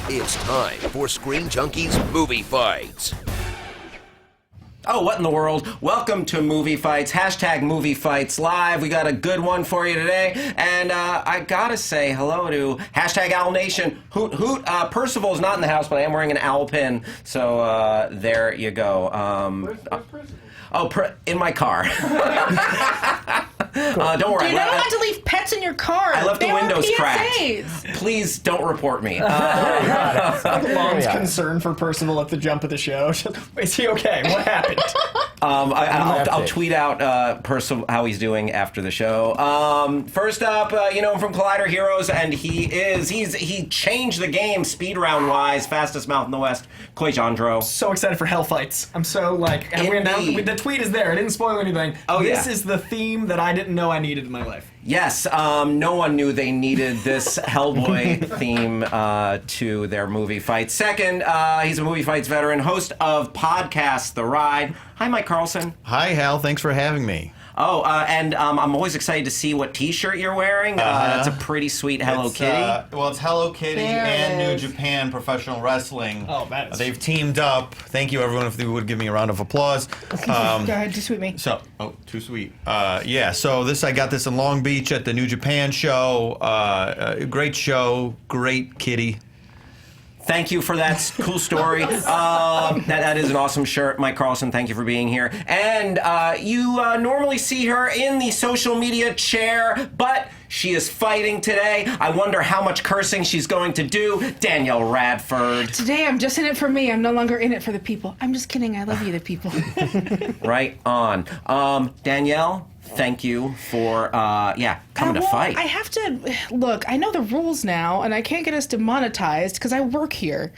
It's time for Screen Junkies Movie Fights. Oh, what in the world? Welcome to Movie Fights, hashtag Movie Fights Live. We got a good one for you today. And I gotta say hello to hashtag Owl Nation. Hoot, hoot. Percival's not in the house, but I am wearing an owl pin. So there you go. Where's Percival? Oh, in my car. Don't worry. You're not allowed to leave pets in your car. I left the windows cracked. PSAs. Please don't report me. Mom's concern for Percival at the jump of the show. Is he okay? What happened? I'll tweet out Percival how he's doing after the show. First up, you know him from Collider Heroes, and he changed the game speed round wise, fastest mouth in the West. JANDREAU. So excited for Hell Fights. I'm so the tweet is there. I didn't spoil anything. Oh, this is the theme that I didn't know I needed in my life. Yes, no one knew they needed this Hellboy theme to their movie fight. Second, he's a movie fights veteran, host of podcast The Ride. Hi, Mike Carlson. Hi, Hal. Thanks for having me. Oh, and I'm always excited to see what T-shirt you're wearing. That's a pretty sweet Hello Kitty. Well, it's Hello Kitty and New Japan Professional Wrestling. Oh, that is... They've teamed up. Thank you, everyone, if you would give me a round of applause. Go ahead, just sweet me. Too sweet. I got this in Long Beach at the New Japan show. Great show, great kitty. Thank you for that cool story. That is an awesome shirt. Mike Carlson, thank you for being here. And you normally see her in the social media chair, but she is fighting today. I wonder how much cursing she's going to do. Danielle Radford. Today I'm just in it for me. I'm no longer in it for the people. I'm just kidding. I love you, the people. Right on. Danielle, thank you for, coming to fight. I have to, look, I know the rules now, and I can't get us demonetized because I work here.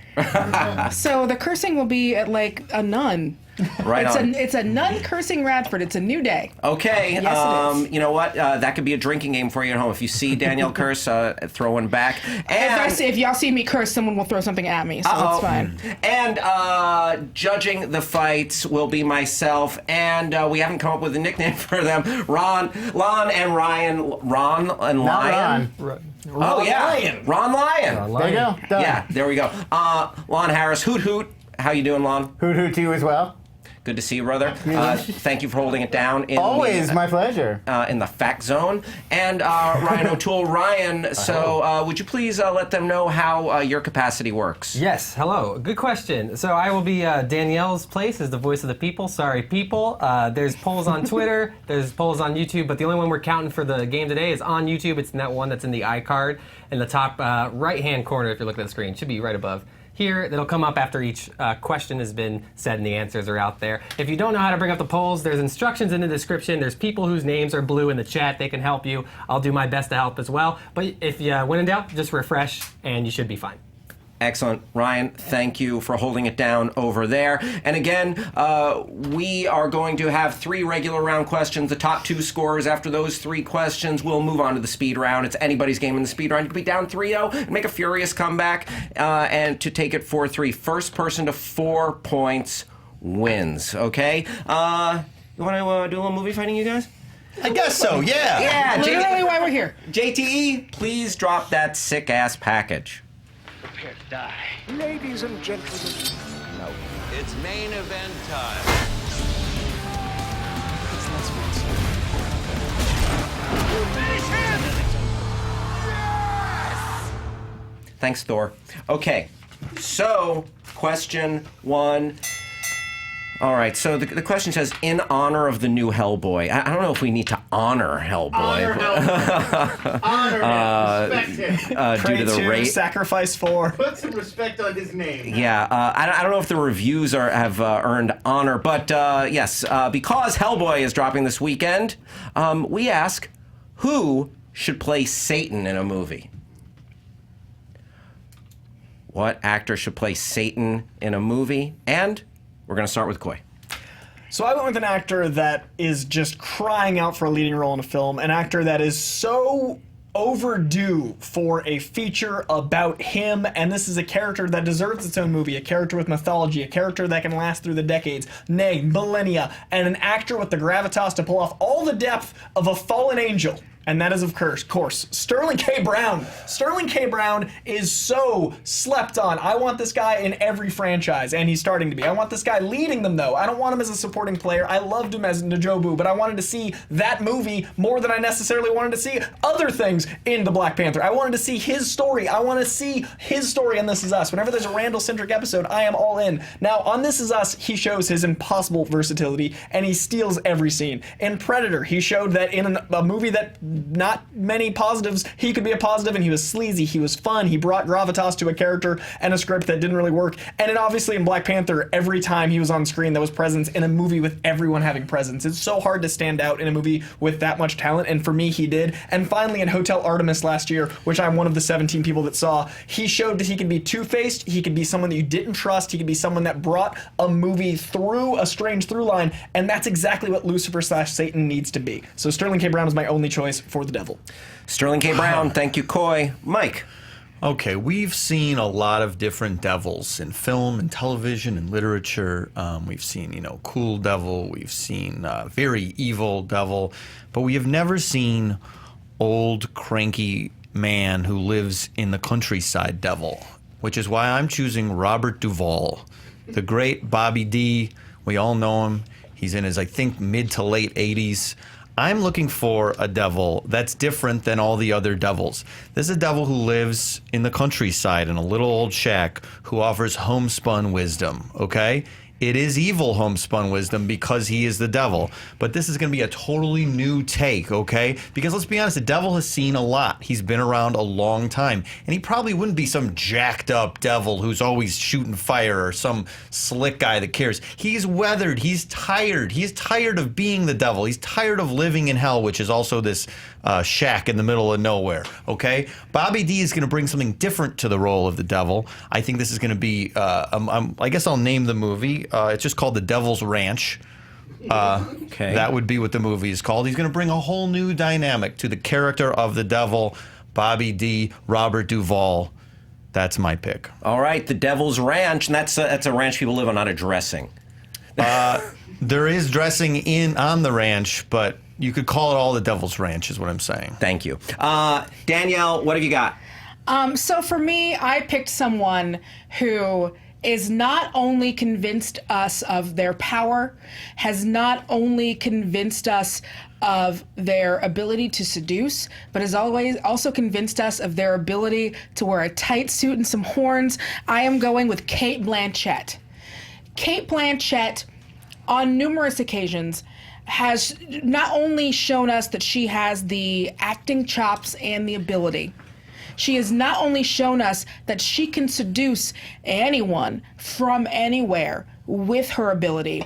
So the cursing will be at, like, a nun. Right on. It's a nun cursing Radford. It's a new day. Okay. Yes, it is. You know what? That could be a drinking game for you at home. If you see Danielle curse, throw one back. And if y'all see me curse, someone will throw something at me, so it's fine. And judging the fights will be myself, and we haven't come up with a nickname for them. Ron and Lion. Oh, yeah. Lion. Ron Lion. There you go. Done. Yeah, there we go. Lon Harris, hoot hoot. How you doing, Lon? Hoot hoot to you as well. Good to see you, brother. Thank you for holding it down. Always my pleasure. In the fact zone. And Ryan O'Toole. Ryan, so would you please let them know how your capacity works? Yes, hello. Good question. So I will be Danielle's place as the voice of the people. Sorry, people. There's polls on Twitter, there's polls on YouTube, but the only one we're counting for the game today is on YouTube. It's that one that's in the iCard in the top right-hand corner if you're looking at the screen. It should be right above. Here, that'll come up after each question has been said and the answers are out there. If you don't know how to bring up the polls, there's instructions in the description. There's people whose names are blue in the chat. They can help you. I'll do my best to help as well. But if you when in doubt, just refresh and you should be fine. Excellent. Ryan, thank you for holding it down over there. And again, we are going to have 3 regular round questions. The top 2 scorers after those 3 questions will move on to the speed round. It's anybody's game in the speed round. You could be down 3-0 and make a furious comeback and to take it 4-3. First person to 4 points wins, okay? You want to do a little movie fighting, you guys? I guess so, yeah. Yeah. Literally why we're here. JTE, please drop that sick-ass package. Prepare to die. Ladies and gentlemen. No. It's main event time. Thanks, Thor. Okay, so question 1. All right, so the question says, in honor of the new Hellboy. I don't know if we need to honor Hellboy. Honor Hellboy. Honor him. Respect him. Due to the rate. Sacrifice for. Put some respect on his name. Yeah, I don't know if the reviews have earned honor, but yes, because Hellboy is dropping this weekend, we ask, who should play Satan in a movie? What actor should play Satan in a movie? And we're going to start with Coy. So I went with an actor that is just crying out for a leading role in a film, an actor that is so overdue for a feature about him, and this is a character that deserves its own movie, a character with mythology, a character that can last through the decades, nay, millennia, and an actor with the gravitas to pull off all the depth of a fallen angel. And that is, of course, Sterling K. Brown. Sterling K. Brown is so slept on. I want this guy in every franchise, and he's starting to be. I want this guy leading them, though. I don't want him as a supporting player. I loved him as N'Jobu, but I wanted to see that movie more than I necessarily wanted to see other things in the Black Panther. I wanted to see his story. I want to see his story in This Is Us. Whenever there's a Randall-centric episode, I am all in. Now, on This Is Us, he shows his impossible versatility, and he steals every scene. In Predator, he showed that in a movie that not many positives, he could be a positive, and he was sleazy, he was fun, he brought gravitas to a character and a script that didn't really work. And then obviously in Black Panther, every time he was on screen, there was presence in a movie with everyone having presence. It's so hard to stand out in a movie with that much talent, and for me, he did. And finally, in Hotel Artemis last year, which I'm one of the 17 people that saw, he showed that he could be two-faced, he could be someone that you didn't trust, he could be someone that brought a movie through a strange through line, and that's exactly what Lucifer/Satan needs to be. So Sterling K. Brown is my only choice for the devil. Sterling K. Brown, thank you, Coy. Mike. Okay, we've seen a lot of different devils in film and television and literature. We've seen, cool devil. We've seen very evil devil. But we have never seen old, cranky man who lives in the countryside devil, which is why I'm choosing Robert Duvall, the great Bobby D. We all know him. He's in his, I think, mid to late 80s. I'm looking for a devil that's different than all the other devils. This is a devil who lives in the countryside in a little old shack who offers homespun wisdom, okay? It is evil homespun wisdom because he is the devil. But this is going to be a totally new take, okay? Because let's be honest, the devil has seen a lot. He's been around a long time. And he probably wouldn't be some jacked up devil who's always shooting fire or some slick guy that cares. He's weathered. He's tired. He's tired of being the devil. He's tired of living in hell, which is also this shack in the middle of nowhere, okay? Bobby D is going to bring something different to the role of the devil. I think this is going to be, I guess I'll name the movie. It's just called The Devil's Ranch. Okay. That would be what the movie is called. He's going to bring a whole new dynamic to the character of the devil, Bobby D, Robert Duvall. That's my pick. All right, The Devil's Ranch, and that's a ranch people live on, not a dressing. There is dressing on the ranch, but you could call it all the Devil's Ranch is what I'm saying. Thank you. Danielle, what have you got? So for me, I picked someone who is not only convinced us of their power, has not only convinced us of their ability to seduce, but has always also convinced us of their ability to wear a tight suit and some horns. I am going with Cate Blanchett. Cate Blanchett, on numerous occasions, has not only shown us that she has the acting chops and the ability, she has not only shown us that she can seduce anyone from anywhere with her ability,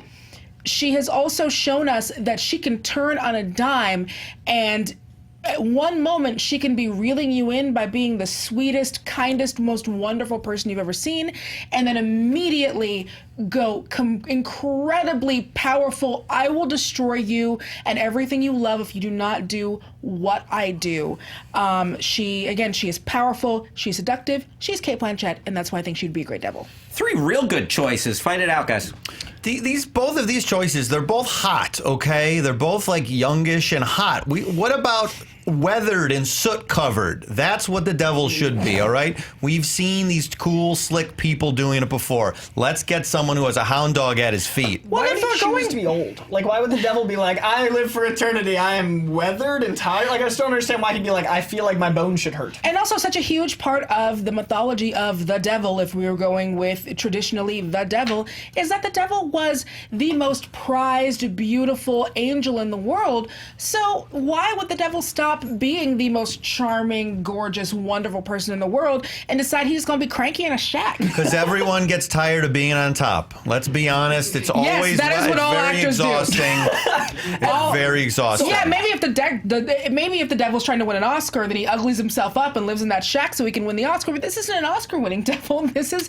she has also shown us that she can turn on a dime, and at one moment she can be reeling you in by being the sweetest, kindest, most wonderful person you've ever seen, and then immediately go incredibly powerful. I will destroy you and everything you love if you do not do what I do. She is powerful, she's seductive, she's Cate Blanchett, and that's why I think she'd be a great devil. 3 real good choices. Fight it out, guys. Both of these choices, they're both hot, okay? They're both like youngish and hot. What about weathered and soot covered? That's what the devil should be, all right? We've seen these cool, slick people doing it before. Let's get someone who has a hound dog at his feet. Why would he choose to be old? Like, why would the devil be like, I live for eternity, I am weathered and tired? Like, I just don't understand why he'd be like, I feel like my bones should hurt. And also such a huge part of the mythology of the devil, if we were going with traditionally the devil, is that the devil was the most prized, beautiful angel in the world. So why would the devil stop being the most charming, gorgeous, wonderful person in the world and decide he's going to be cranky in a shack? Because everyone gets tired of being on top. Let's be honest. It's always that is what all very actors exhausting. It's very exhausting. So yeah, maybe if the devil's trying to win an Oscar, then he uglies himself up and lives in that shack so he can win the Oscar. But this isn't an Oscar-winning devil. This is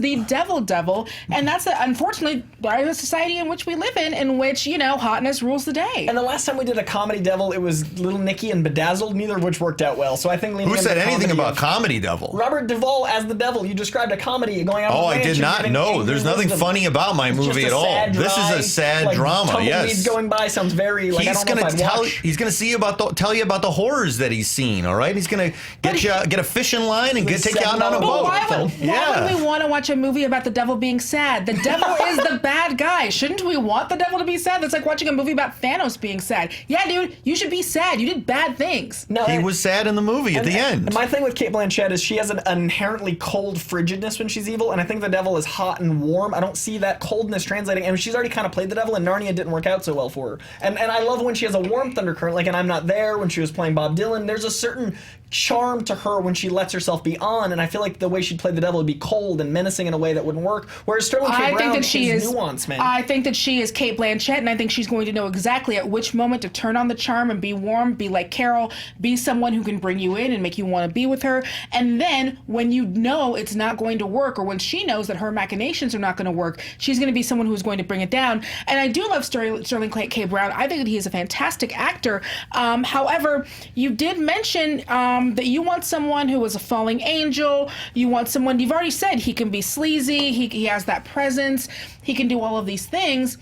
the devil, and that's unfortunately the society in which we live in which hotness rules the day. And the last time we did a comedy devil, it was Little Nicky in and Bedazzled, neither of which worked out well. So I think leaning Who into said the anything comedy about of Comedy Devil? Robert Duvall as the devil. You described a comedy going out. Oh, on a I ranch did and not giving know. angry There's nothing wisdom. funny about my It's just movie a at all. sad, This is dry, a sad like, drama. tumbleweed Yes. going by sounds very like He's I don't know gonna if I'd tell. watch. He's gonna tell you about the horrors that he's seen. All right. He's gonna get a fishing line and take you out on a $7 boat. Why would Yeah. we want to watch a movie about the devil being sad? The devil is the bad guy. Shouldn't we want the devil to be sad? That's like watching a movie about Thanos being sad. Yeah, dude, you should be sad. You did bad things. No, He was sad in the movie at the end. And my thing with Cate Blanchett is she has an inherently cold frigidness when she's evil, and I think the devil is hot and warm. I don't see that coldness translating, and she's already kind of played the devil, and Narnia didn't work out so well for her. And I love when she has a warmth undercurrent, like in I'm Not There, when she was playing Bob Dylan. There's a certain charm to her when she lets herself be on, and I feel like the way she'd play the devil would be cold and menacing in a way that wouldn't work. Whereas Sterling K. Brown is nuance, man. I think that she is Cate Blanchett, and I think she's going to know exactly at which moment to turn on the charm and be warm, be like Carol, be someone who can bring you in and make you want to be with her. And then when you know it's not going to work, or when she knows that her machinations are not going to work, she's going to be someone who's going to bring it down. And I do love Sterling K. Brown. I think that he is a fantastic actor. However, you did mention that you want someone who is a falling angel. You want someone, you've already said he can be sleazy. He has that presence. He can do all of these things.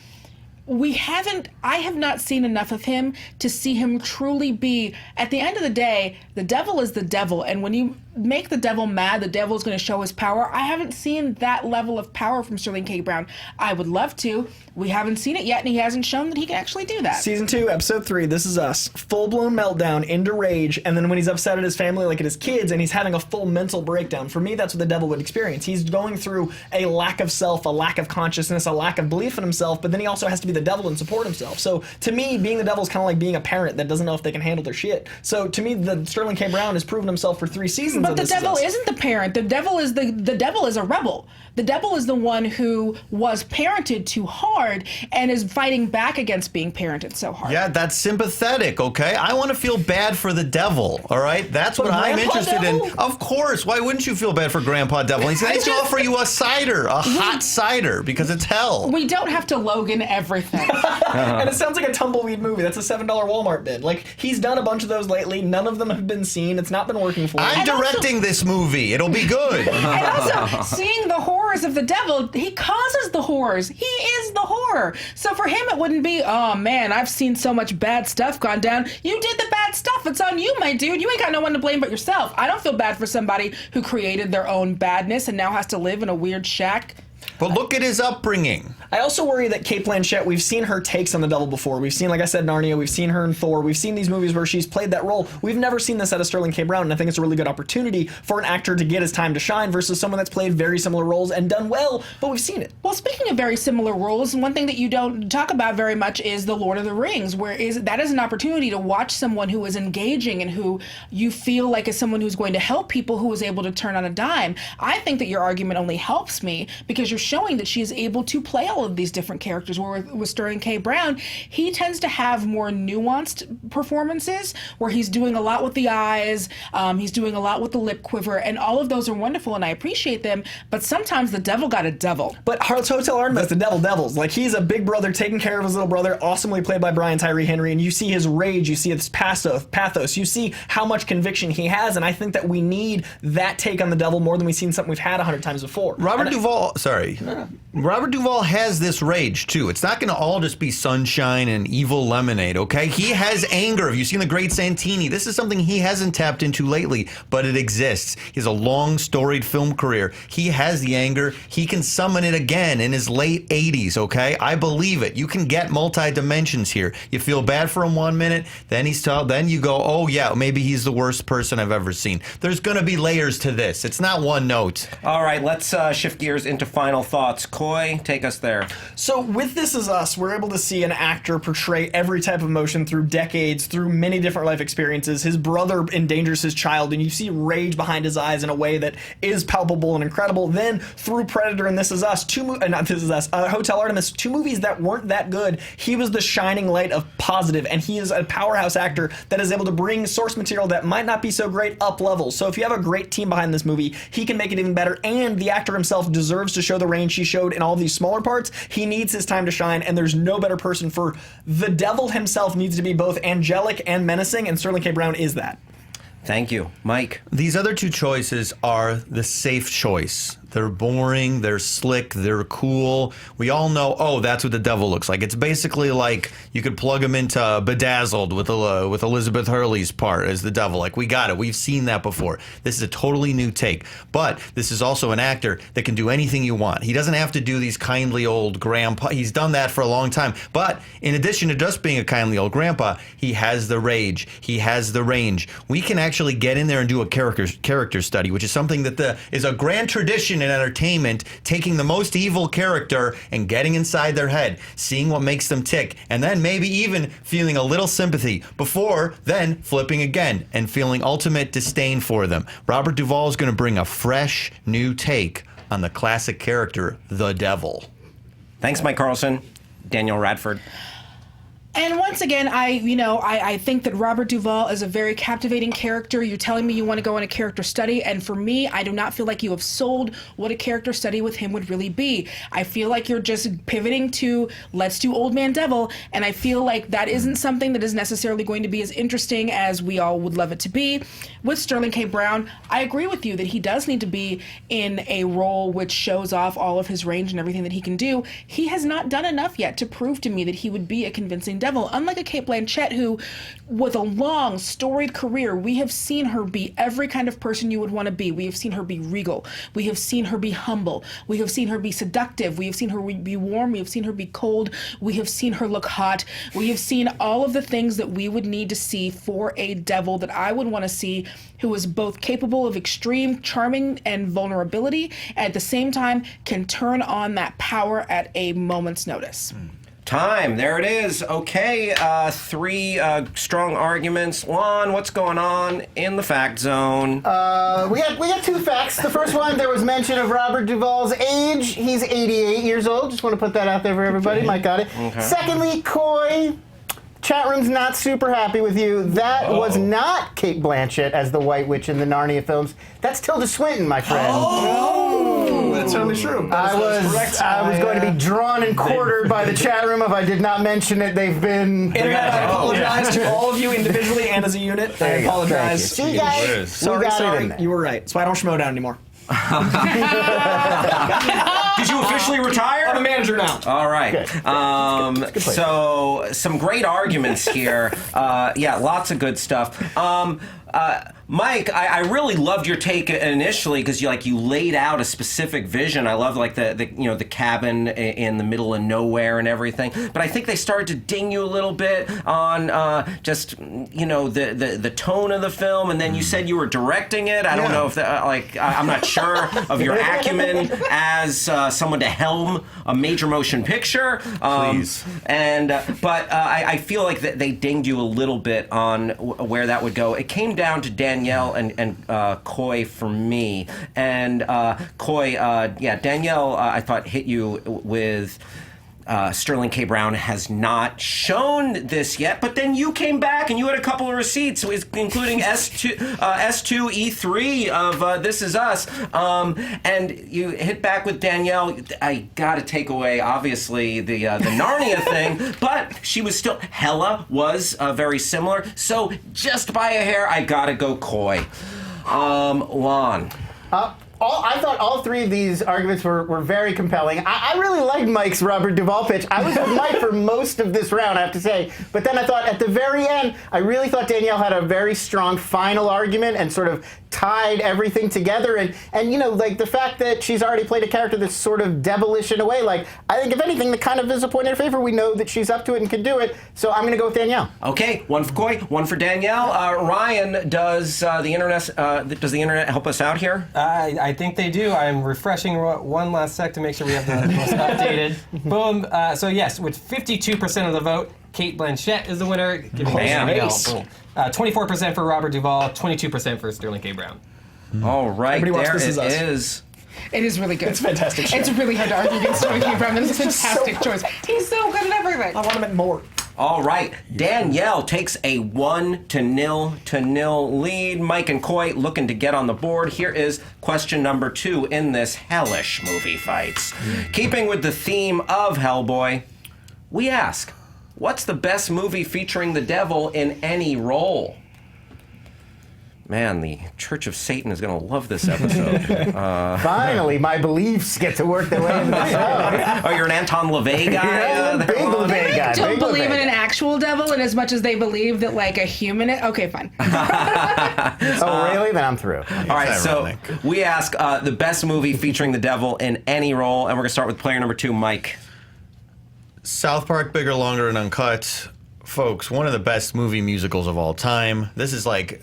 I have not seen enough of him to see him truly be, at the end of the day, the devil is the devil. And when you make the devil mad, the devil is going to show his power. I haven't seen that level of power from Sterling K. Brown. I would love to. We haven't seen it yet, and he hasn't shown that he can actually do that. Season 2, Episode 3, This Is Us. Full-blown meltdown, into rage, and then when he's upset at his family, like at his kids, and he's having a full mental breakdown. For me, that's what the devil would experience. He's going through a lack of self, a lack of consciousness, a lack of belief in himself, but then he also has to be the devil and support himself. So, to me, being the devil is kind of like being a parent that doesn't know if they can handle their shit. So, to me, the Sterling K. Brown has proven himself for 3 seasons. But the devil isn't the parent. The devil is the devil is a rebel. The devil is the one who was parented too hard and is fighting back against being parented so hard. Yeah, that's sympathetic, okay? I want to feel bad for the devil, all right? That's what I'm Grandpa interested Devil? in. Of course. Why wouldn't you feel bad for Grandpa Devil? He's going to offer you a cider, a hot cider, because it's hell. We don't have to Logan everything. And it sounds like a tumbleweed movie. That's a $7 Walmart bin. Like, he's done a bunch of those lately. None of them have been seen. It's not been working for him. I'm directing this movie. It'll be good. And also, seeing the horrors of the devil, he causes the horrors. He is the horror. So for him, it wouldn't be, oh man, I've seen so much bad stuff gone down. You did the bad stuff. It's on you, my dude. You ain't got no one to blame but yourself. I don't feel bad for somebody who created their own badness and now has to live in a weird shack. But look at his upbringing. I also worry that Cate Blanchett, we've seen her takes on the devil before. We've seen, like I said, Narnia. We've seen her in Thor. We've seen these movies where she's played that role. We've never seen this out of Sterling K. Brown, and I think it's a really good opportunity for an actor to get his time to shine versus someone that's played very similar roles and done well, but we've seen it. Well, speaking of very similar roles, one thing that you don't talk about very much is The Lord of the Rings, that is an opportunity to watch someone who is engaging and who you feel like is someone who's going to help people, who is able to turn on a dime. I think that your argument only helps me because you're showing that she is able to play all of these different characters. Where with Sterling K. Brown, he tends to have more nuanced performances where he's doing a lot with the eyes, he's doing a lot with the lip quiver, and all of those are wonderful and I appreciate them, but sometimes the devil got a devil. But Hotel Artemis, the devils. Like, he's a big brother taking care of his little brother, awesomely played by Brian Tyree Henry, and you see his rage, you see his pathos, you see how much conviction he has, and I think that we need that take on the devil more than we've seen something we've had 100 times before. Robert Duvall has this rage too. It's not going to all just be sunshine and evil lemonade, okay? He has anger. Have you seen The Great Santini? This is something he hasn't tapped into lately, but it exists. He has a long, storied film career. He has the anger. He can summon it again in his late 80s, okay? I believe it. You can get multi-dimensions here. You feel bad for him 1 minute, then then you go, oh yeah, maybe he's the worst person I've ever seen. There's going to be layers to this. It's not one note. All right, let's shift gears into final thoughts. Coy, take us there. So with This Is Us, we're able to see an actor portray every type of emotion through decades, through many different life experiences. His brother endangers his child, and you see rage behind his eyes in a way that is palpable and incredible. Then through Predator and This Is Us, Hotel Artemis, 2 movies that weren't that good, he was the shining light of positive, and he is a powerhouse actor that is able to bring source material that might not be so great up levels. So if you have a great team behind this movie, he can make it even better, and the actor himself deserves to show the range he showed in all these smaller parts, parts. He needs his time to shine, and there's no better person for the devil himself. Needs to be both angelic and menacing, and Sterling K. Brown is that. Thank you. Mike? These other two choices are the safe choice. They're boring, they're slick, they're cool. We all know, oh, that's what the devil looks like. It's basically like you could plug him into Bedazzled with Elizabeth Hurley's part as the devil. Like, we got it. We've seen that before. This is a totally new take. But this is also an actor that can do anything you want. He doesn't have to do these kindly old grandpa. He's done that for a long time. But in addition to just being a kindly old grandpa, he has the rage. He has the range. We can actually get in there and do a character study, which is something that is a grand tradition in entertainment, taking the most evil character and getting inside their head, seeing what makes them tick, and then maybe even feeling a little sympathy before then flipping again and feeling ultimate disdain for them. Robert Duvall is going to bring a fresh new take on the classic character, the devil. Thanks, Mike Carlson. Danielle Radford. And once again, I think that Robert Duvall is a very captivating character. You're telling me you want to go on a character study, and for me, I do not feel like you have sold what a character study with him would really be. I feel like you're just pivoting to let's do Old Man Devil, and I feel like that isn't something that is necessarily going to be as interesting as we all would love it to be. With Sterling K. Brown, I agree with you that he does need to be in a role which shows off all of his range and everything that he can do. He has not done enough yet to prove to me that he would be a convincing devil. Unlike a Cate Blanchett, who, with a long, storied career, we have seen her be every kind of person you would want to be. We have seen her be regal. We have seen her be humble. We have seen her be seductive. We have seen her be warm. We have seen her be cold. We have seen her look hot. We have seen all of the things that we would need to see for a devil that I would want to see, who is both capable of extreme charming and vulnerability, and at the same time can turn on that power at a moment's notice. Time. There it is. Okay, three strong arguments. Juan, what's going on in the fact zone? We got two facts. The first one, there was mention of Robert Duvall's age. He's 88 years old. Just want to put that out there for everybody. Mike got it. Okay. Secondly, Coy, chat room's not super happy with you. That was not Cate Blanchett as the White Witch in the Narnia films. That's Tilda Swinton, my friend. That's certainly true. I was going to be drawn and quartered by the chat room if I did not mention it. They've been... Internet, I apologize to all of you individually and as a unit. I apologize. See, guys, Sorry, you were right. So I don't schmo down anymore. Did you officially retire? I'm a manager now. All right. Good place. So some great arguments here. Yeah, lots of good stuff. Mike, I really loved your take initially because you laid out a specific vision. I love the cabin in the middle of nowhere and everything. But I think they started to ding you a little bit on just the tone of the film, and then you said you were directing it. I don't know if that I'm not sure of your acumen as someone to helm a major motion picture. Please. But I feel like that they dinged you a little bit on where that would go. It came down to Danielle and Coy for me. And Coy, Danielle, I thought hit you with Sterling K. Brown has not shown this yet, but then you came back and you had a couple of receipts, including S2, E3 of This Is Us, and you hit back with Danielle. I got to take away, obviously, the Narnia thing, but she was still, Hella was very similar, so just by a hair, I got to go Coy. Lon. I thought all three of these arguments were very compelling. I really liked Mike's Robert Duvall pitch. I was with Mike for most of this round, I have to say. But then I thought at the very end, I really thought Danielle had a very strong final argument and sort of tied everything together. And the fact that she's already played a character that's sort of devilish in a way, I think if anything, that kind of is a point in her favor. We know that she's up to it and can do it. So I'm going to go with Danielle. Okay, one for Coy, one for Danielle. Ryan, does the internet help us out here? I think they do. I'm refreshing one last sec to make sure we have the most updated. Boom. So yes, with 52% of the vote, Cate Blanchett is the winner. Giving Danielle. 24% for Robert Duvall, 22% for Sterling K. Brown. All right, Everybody watch there This Is it Us. is. It is really good. It's a fantastic show. It's really hard to argue against Sterling K. Brown. It's a fantastic choice. He's so good at everything. I want him at more. All right, Danielle takes a 1-0 lead. Mike and Coy looking to get on the board. Here is question number 2 in this hellish movie fights. Keeping with the theme of Hellboy, we ask, what's the best movie featuring the devil in any role? Man, the Church of Satan is going to love this episode. Finally, my beliefs get to work their way into the show. Oh, you're an Anton LaVey guy? Yeah, big LaVey guy. Don't big believe LaVey in an guy. actual devil in as much as they believe that like a human. Okay, fine. Oh, really? Then I'm through. All right, so we ask the best movie featuring the devil in any role, and we're going to start with player number 2, Mike. South Park, Bigger, Longer, and Uncut. Folks, one of the best movie musicals of all time. This is like,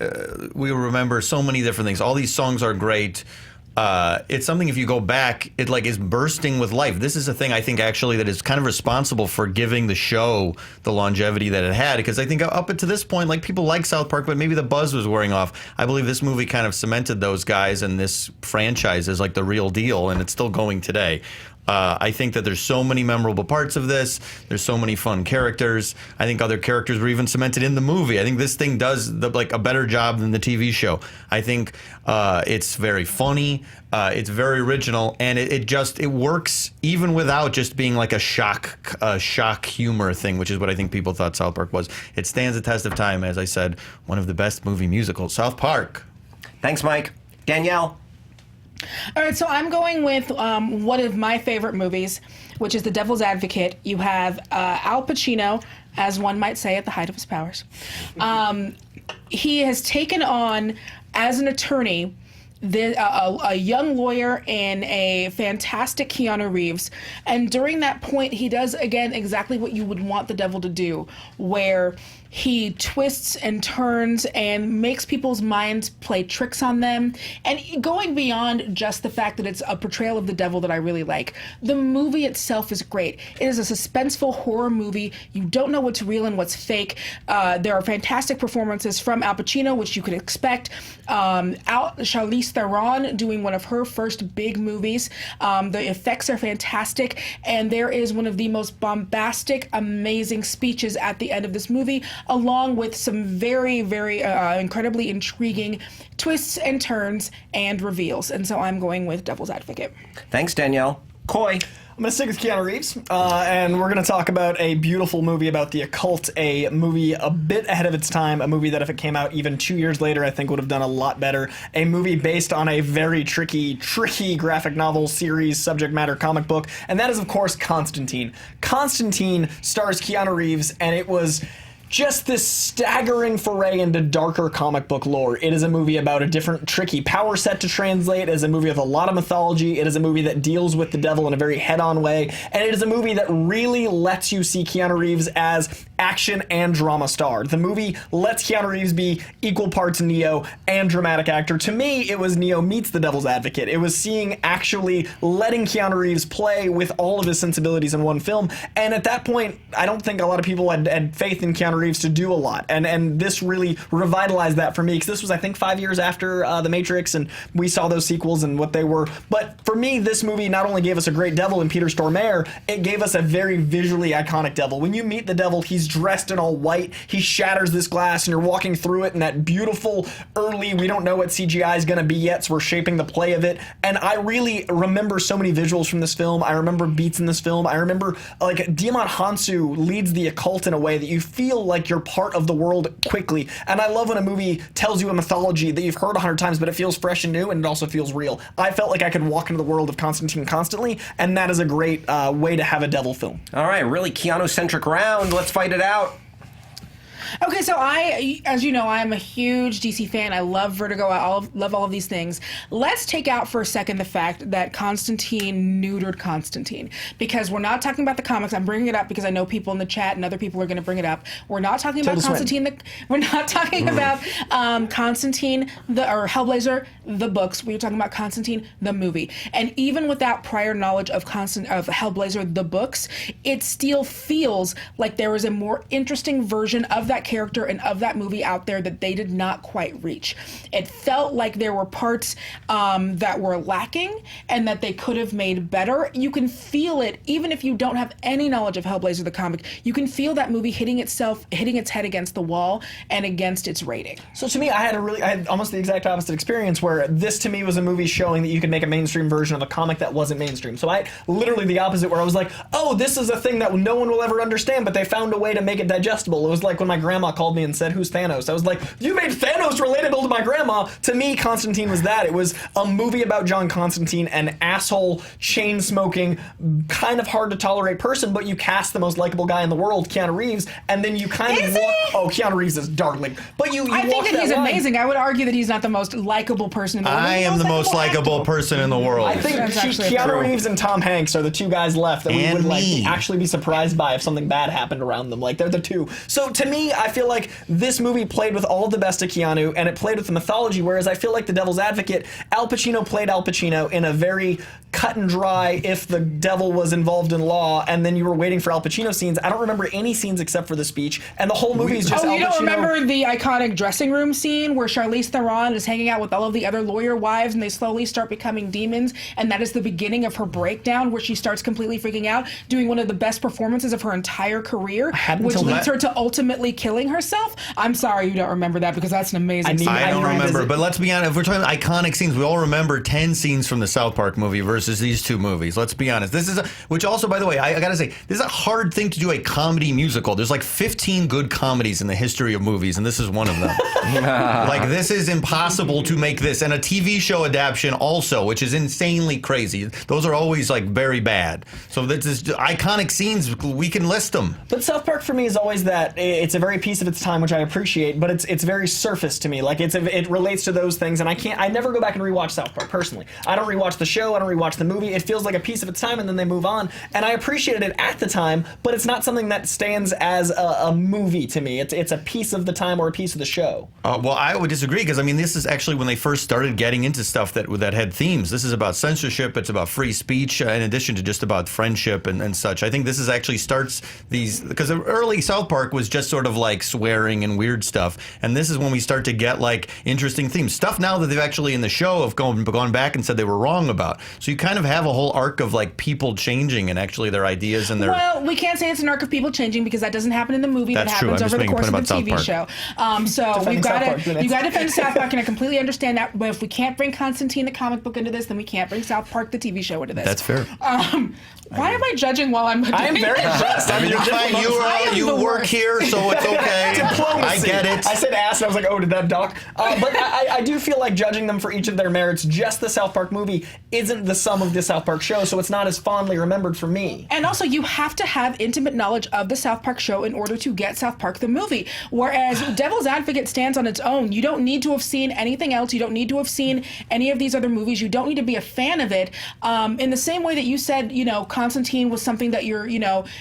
we remember so many different things. All these songs are great. It's something, if you go back, it like is bursting with life. This is a thing I think actually that is kind of responsible for giving the show the longevity that it had, because I think up to this point, like, people like South Park, but maybe the buzz was wearing off. I believe this movie kind of cemented those guys and this franchise as like the real deal, and it's still going today. I think that there's so many memorable parts of this. There's so many fun characters. I think other characters were even cemented in the movie. I think this thing does like a better job than the TV show. I think it's very funny. It's very original, and it works even without just being like a shock humor thing, which is what I think people thought South Park was. It stands the test of time. As I said, one of the best movie musicals, South Park. Thanks, Mike. Danielle. All right, so I'm going with one of my favorite movies, which is The Devil's Advocate. You have Al Pacino, as one might say, at the height of his powers. He has taken on, as an attorney, a young lawyer in a fantastic Keanu Reeves. And during that point, he does, again, exactly what you would want the devil to do, where he twists and turns and makes people's minds play tricks on them. And going beyond just the fact that it's a portrayal of the devil that I really like, the movie itself is great. It is a suspenseful horror movie. You don't know what's real and what's fake. There are fantastic performances from Al Pacino, which you could expect. Charlize Theron doing one of her first big movies. The effects are fantastic. And there is one of the most bombastic, amazing speeches at the end of this movie, along with some very, very incredibly intriguing twists and turns and reveals. And so I'm going with Devil's Advocate. Thanks, Danielle. Coy. I'm going to stick with Keanu Reeves, and we're going to talk about a beautiful movie about the occult, a movie a bit ahead of its time, a movie that if it came out even 2 years later, I think would have done a lot better, a movie based on a very tricky graphic novel series, subject matter, comic book, and that is, of course, Constantine. Constantine stars Keanu Reeves, and it was just this staggering foray into darker comic book lore. It is a movie about a different tricky power set to translate. It is a movie with a lot of mythology. It is a movie that deals with the devil in a very head-on way. And it is a movie that really lets you see Keanu Reeves as action and drama star. The movie lets Keanu Reeves be equal parts Neo and dramatic actor. To me, it was Neo meets the Devil's Advocate. It was seeing actually letting Keanu Reeves play with all of his sensibilities in one film. And at that point, I don't think a lot of people had faith in Keanu Reeves to do a lot, and this really revitalized that for me, because this was, I think, 5 years after The Matrix, and we saw those sequels and what they were. But for me, this movie not only gave us a great devil in Peter Stormare, it gave us a very visually iconic devil. When you meet the devil, he's dressed in all white, he shatters this glass, and you're walking through it in that beautiful early, we don't know what CGI is going to be yet, so we're shaping the play of it. And I really remember so many visuals from this film. I remember beats in this film. I remember, like, Diamant Hansu leads the occult in a way that you feel like you're part of the world quickly. And I love when a movie tells you a mythology that you've heard 100 times, but it feels fresh and new, and it also feels real. I felt like I could walk into the world of Constantine constantly, and that is a great way to have a devil film. All right, really Keanu-centric round. Let's fight it out. Okay, so as you know, I'm a huge DC fan. I love Vertigo. Love all of these things. Let's take out for a second the fact that Constantine neutered Constantine, because we're not talking about the comics. I'm bringing it up because I know people in the chat and other people are going to bring it up. We're not talking about Constantine. We're not talking about Constantine or Hellblazer the books. We're talking about Constantine the movie. And even without prior knowledge of Hellblazer the books, it still feels like there was a more interesting version of that character and of that movie out there that they did not quite reach. It felt like there were parts that were lacking and that they could have made better. You can feel it, even if you don't have any knowledge of Hellblazer the comic, you can feel that movie hitting its head against the wall and against its rating. So to me, I had almost the exact opposite experience, where this to me was a movie showing that you could make a mainstream version of a comic that wasn't mainstream. So I literally the opposite, where I was like, oh, this is a thing that no one will ever understand, but they found a way to make it digestible. It was like when my grandma called me and said, who's Thanos? I was like, you made Thanos relatable to my grandma. To me, Constantine was that. It was a movie about John Constantine, an asshole, chain-smoking, kind of hard to tolerate person, but you cast the most likable guy in the world, Keanu Reeves, and then you kind of walk... Oh, Keanu Reeves is darling. But you I think walk that he's line. amazing. I would argue that he's not the most likable person in the world. I am the most likable person in the world. I think That's actually Keanu true. Reeves and Tom Hanks are the two guys left that we And would like me. actually be surprised by if something bad happened around them. Like, they're the two. So to me, I feel like this movie played with all the best of Keanu, and it played with the mythology, whereas I feel like The Devil's Advocate, Al Pacino played Al Pacino in a very cut and dry, if the devil was involved in law, and then you were waiting for Al Pacino scenes. I don't remember any scenes except for the speech, and the whole movie is just Al Oh, you don't Pacino. remember the iconic dressing room scene where Charlize Theron is hanging out with all of the other lawyer wives and they slowly start becoming demons, and that is the beginning of her breakdown, where she starts completely freaking out, doing one of the best performances of her entire career, which until leads her to ultimately killing herself? I'm sorry you don't remember that, because that's an amazing scene. I don't I remember, revisit- but let's be honest. If we're talking iconic scenes, we all remember 10 scenes from the South Park movie versus these two movies. Let's be honest. This is which also, by the way, I gotta say, this is a hard thing to do a comedy musical. There's like 15 good comedies in the history of movies, and this is one of them. Like, this is impossible to make this, and a TV show adaptation also, which is insanely crazy. Those are always like very bad. So this is iconic scenes. We can list them. But South Park for me is always that it's a very piece of its time, which I appreciate, but it's very surface to me. Like, it relates to those things, and I never go back and rewatch South Park personally. I don't rewatch the show, I don't rewatch the movie. It feels like a piece of its time, and then they move on. And I appreciated it at the time, but it's not something that stands as a movie to me. It's a piece of the time or a piece of the show. Well, I would disagree, because I mean, this is actually when they first started getting into stuff that had themes. This is about censorship. It's about free speech, in addition to just about friendship and such. I think this is actually starts these, because early South Park was just sort of like swearing and weird stuff, and this is when we start to get like interesting themes, stuff now that they've actually in the show have gone back and said they were wrong about. So you kind of have a whole arc of like people changing and actually their ideas and their. Well, we can't say it's an arc of people changing, because that doesn't happen in the movie. That's that true. happens I'm just over the making a course point of the about TV show. South So Defending we've got South Park, to, you got to defend South Park, and I completely understand that. But if we can't bring Constantine the comic book into this, then we can't bring South Park the TV show into this. That's fair. Why am I judging while I'm? I am very impressed. Everything's fine. You the work worst. here, so it's okay. Diplomacy. I get it. I said ass, and I was like, oh, did that doc? But I do feel like judging them for each of their merits, just the South Park movie isn't the sum of the South Park show, so it's not as fondly remembered for me. And also, you have to have intimate knowledge of the South Park show in order to get South Park the movie. Whereas Devil's Advocate stands on its own. You don't need to have seen anything else. You don't need to have seen any of these other movies. You don't need to be a fan of it. In the same way that you said, Constantine was something that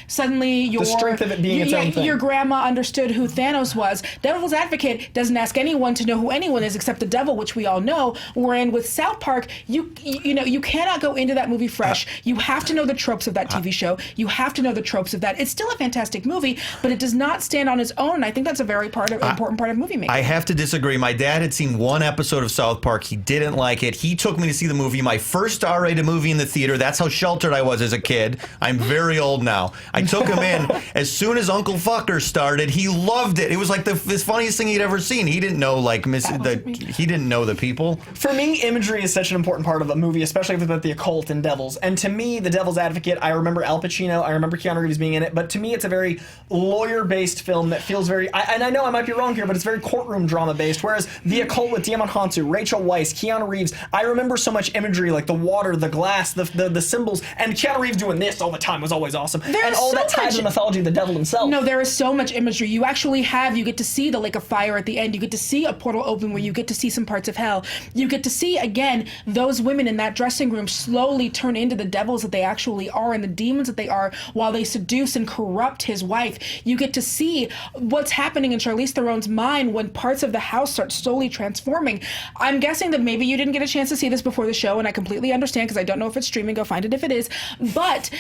suddenly your strength of it being its own thing. Your grandma understood who Thanos was. Devil's Advocate doesn't ask anyone to know who anyone is except the devil, which we all know. Wherein with South Park, you cannot go into that movie fresh. You have to know the tropes of that TV show. You have to know the tropes of that. It's still a fantastic movie, but it does not stand on its own. And I think that's a very important part of movie making. I have to disagree. My dad had seen one episode of South Park. He didn't like it. He took me to see the movie, my first R-rated movie in the theater. That's how sheltered I was as a kid. I'm very old now. I took him in. As soon as Uncle Fucker started, he loved it. It was like the funniest thing he'd ever seen. He didn't know he didn't know the people. For me, imagery is such an important part of a movie, especially if it's about the occult and devils. And to me, The Devil's Advocate, I remember Al Pacino, I remember Keanu Reeves being in it, but to me it's a very lawyer-based film that feels very, and I know I might be wrong here, but it's very courtroom drama-based, whereas The Occult with Diamond Hansu, Rachel Weisz, Keanu Reeves, I remember so much imagery, like the water, the glass, the symbols, and Keanu Reeves doing this all the time was always awesome. And all that ties to the mythology of the devil himself. No, there is so much imagery. You get to see the lake of fire at the end. You get to see a portal open where you get to see some parts of hell. You get to see, again, those women in that dressing room slowly turn into the devils that they actually are and the demons that they are while they seduce and corrupt his wife. You get to see what's happening in Charlize Theron's mind when parts of the house start slowly transforming. I'm guessing that maybe you didn't get a chance to see this before the show, and I completely understand because I don't know if it's streaming. Go find it if it is. But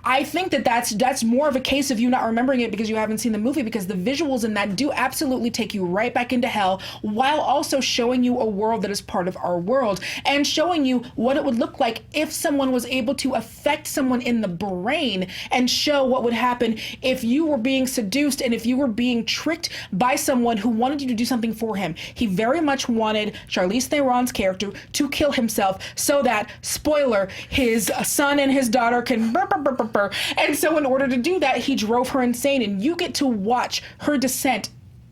I think that that's more of a case of you not remembering it because you haven't seen the movie, because the visuals in that do absolutely take you right back into hell, while also showing you a world that is part of our world, and showing you what it would look like if someone was able to affect someone in the brain, and show what would happen if you were being seduced and if you were being tricked by someone who wanted you to do something for him. He very much wanted Charlize Theron's character to kill himself so that, spoiler, his son and his daughter can burr, burr, burr, burr, burr. And so in order to do that, he drove her insane, and you get to watch her descent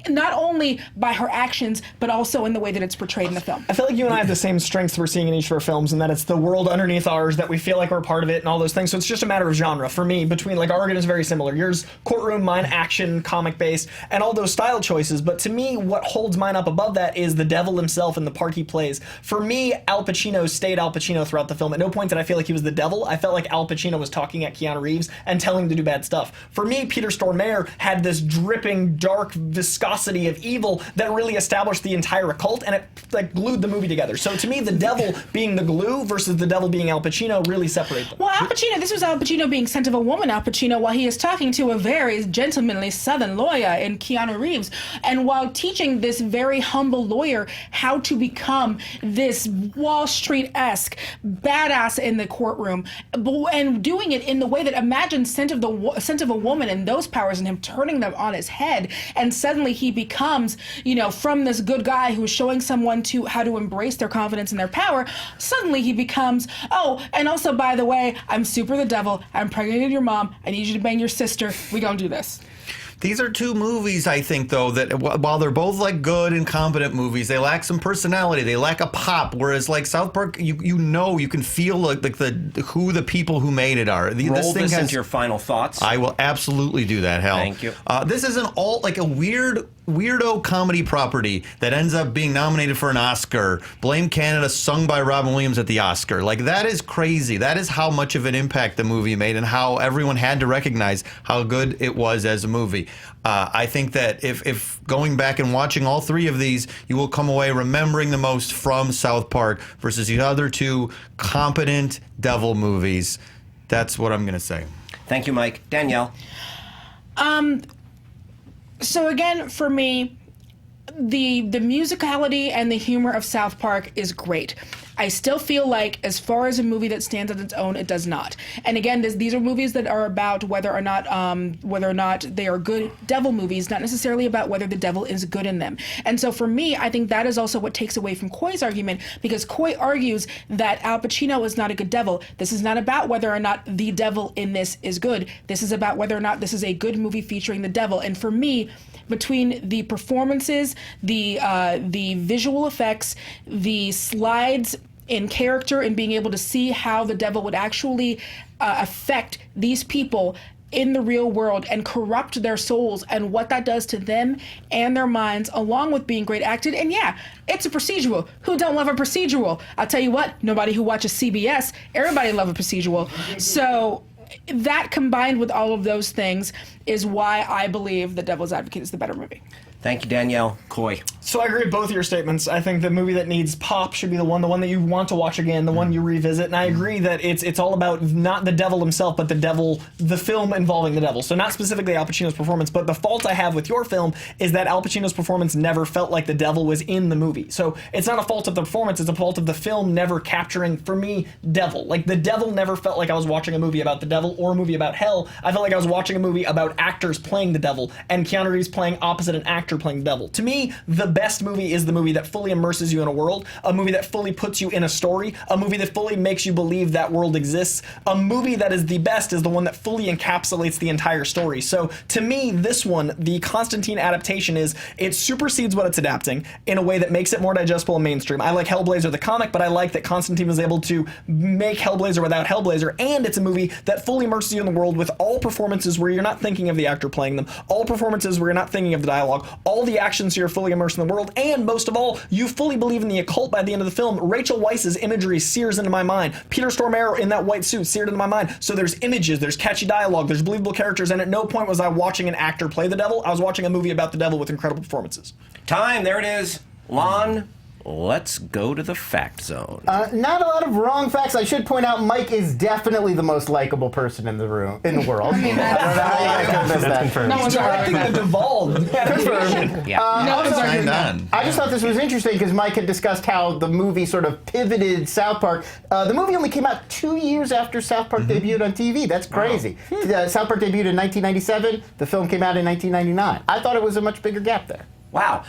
not only by her actions, but also in the way that it's portrayed in the film. I feel like you and I have the same strengths we're seeing in each of our films, and that it's the world underneath ours, that we feel like we're part of it and all those things. So it's just a matter of genre. For me, between, like, our argument is very similar. Yours, courtroom, mine, action, comic-based, and all those style choices. But to me, what holds mine up above that is the devil himself and the part he plays. For me, Al Pacino stayed Al Pacino throughout the film. At no point did I feel like he was the devil. I felt like Al Pacino was talking at Keanu Reeves and telling him to do bad stuff. For me, Peter Stormare had this dripping, dark viscosity of evil that really established the entire occult, and it, like, glued the movie together. So to me, the devil being the glue versus the devil being Al Pacino really separate them. Well, Al Pacino, this was Al Pacino being sent of a woman, Al Pacino, while he is talking to a very gentlemanly Southern lawyer in Keanu Reeves, and while teaching this very humble lawyer how to become this Wall Street-esque badass in the courtroom, and doing it in the way that, imagine Scent of a Woman and those powers, and him turning them on his head, and suddenly he becomes, you know, from this good guy who is showing someone to how to embrace their confidence and their power, suddenly he becomes, oh, and also, by the way, I'm super the devil, I'm pregnant with your mom, I need you to bang your sister, we gonna do this. These are two movies, I think, though, that while they're both, like, good and competent movies, they lack some personality. They lack a pop. Whereas, like, South Park, you know, you can feel like who the people who made it are. Roll this into your final thoughts. I will absolutely do that, Hal. Thank you. This is a weirdo comedy property that ends up being nominated for an Oscar. Blame Canada, sung by Robin Williams at the Oscar. Like, that is crazy. That is how much of an impact the movie made, and how everyone had to recognize how good it was as a movie. I think that if going back and watching all three of these, you will come away remembering the most from South Park versus the other two competent devil movies. That's what I'm going to say. Thank you, Mike. Danielle? So again, for me, the musicality and the humor of South Park is great. I still feel like, as far as a movie that stands on its own, it does not. And again, these are movies that are about whether or not they are good devil movies, not necessarily about whether the devil is good in them. And so for me, I think that is also what takes away from Coy's argument, because Coy argues that Al Pacino is not a good devil. This is not about whether or not the devil in this is good. This is about whether or not this is a good movie featuring the devil. And for me, between the performances, the visual effects, the slides in character, and being able to see how the devil would actually affect these people in the real world and corrupt their souls, and what that does to them and their minds, along with being great acted. And yeah, it's a procedural. Who don't love a procedural? I'll tell you what, nobody who watches CBS, everybody love a procedural. So that, combined with all of those things, is why I believe The Devil's Advocate is the better movie. Thank you, Danielle. Coy? So I agree with both of your statements. I think the movie that needs pop should be the one that you want to watch again, the one you revisit. And I agree that it's all about not the devil himself, but the film involving the devil. So not specifically Al Pacino's performance, but the fault I have with your film is that Al Pacino's performance never felt like the devil was in the movie. So it's not a fault of the performance, it's a fault of the film never capturing, for me, devil. Like, the devil never felt like I was watching a movie about the devil or a movie about hell. I felt like I was watching a movie about actors playing the devil, and Keanu Reeves playing opposite an actor playing the devil. To me, the best movie is the movie that fully immerses you in a world, a movie that fully puts you in a story, a movie that fully makes you believe that world exists. A movie that is the best is the one that fully encapsulates the entire story. So to me, this one, the Constantine adaptation, it supersedes what it's adapting in a way that makes it more digestible and mainstream. I like Hellblazer the comic, but I like that Constantine was able to make Hellblazer without Hellblazer, and it's a movie that fully immerses you in the world with all performances where you're not thinking of the actor playing them, all performances where you're not thinking of the dialogue, all the actions, so you're fully immersed in the world, and most of all, you fully believe in the occult by the end of the film. Rachel Weisz's imagery sears into my mind. Peter Stormare in that white suit seared into my mind. So there's images, there's catchy dialogue, there's believable characters, and at no point was I watching an actor play the devil. I was watching a movie about the devil with incredible performances. Time, there it is. Lon, let's go to the fact zone. Not a lot of wrong facts. I should point out Mike is definitely the most likable person in the world. I don't know how you guys can miss that. confirmed. No one's arguing the divulge. Confirmed. Yeah. No one's arguing that. Done. I just thought this was interesting because Mike had discussed how the movie sort of pivoted South Park. The movie only came out 2 years after South Park debuted on TV. That's crazy. South Park debuted in 1997. The film came out in 1999. I thought it was a much bigger gap there. Wow.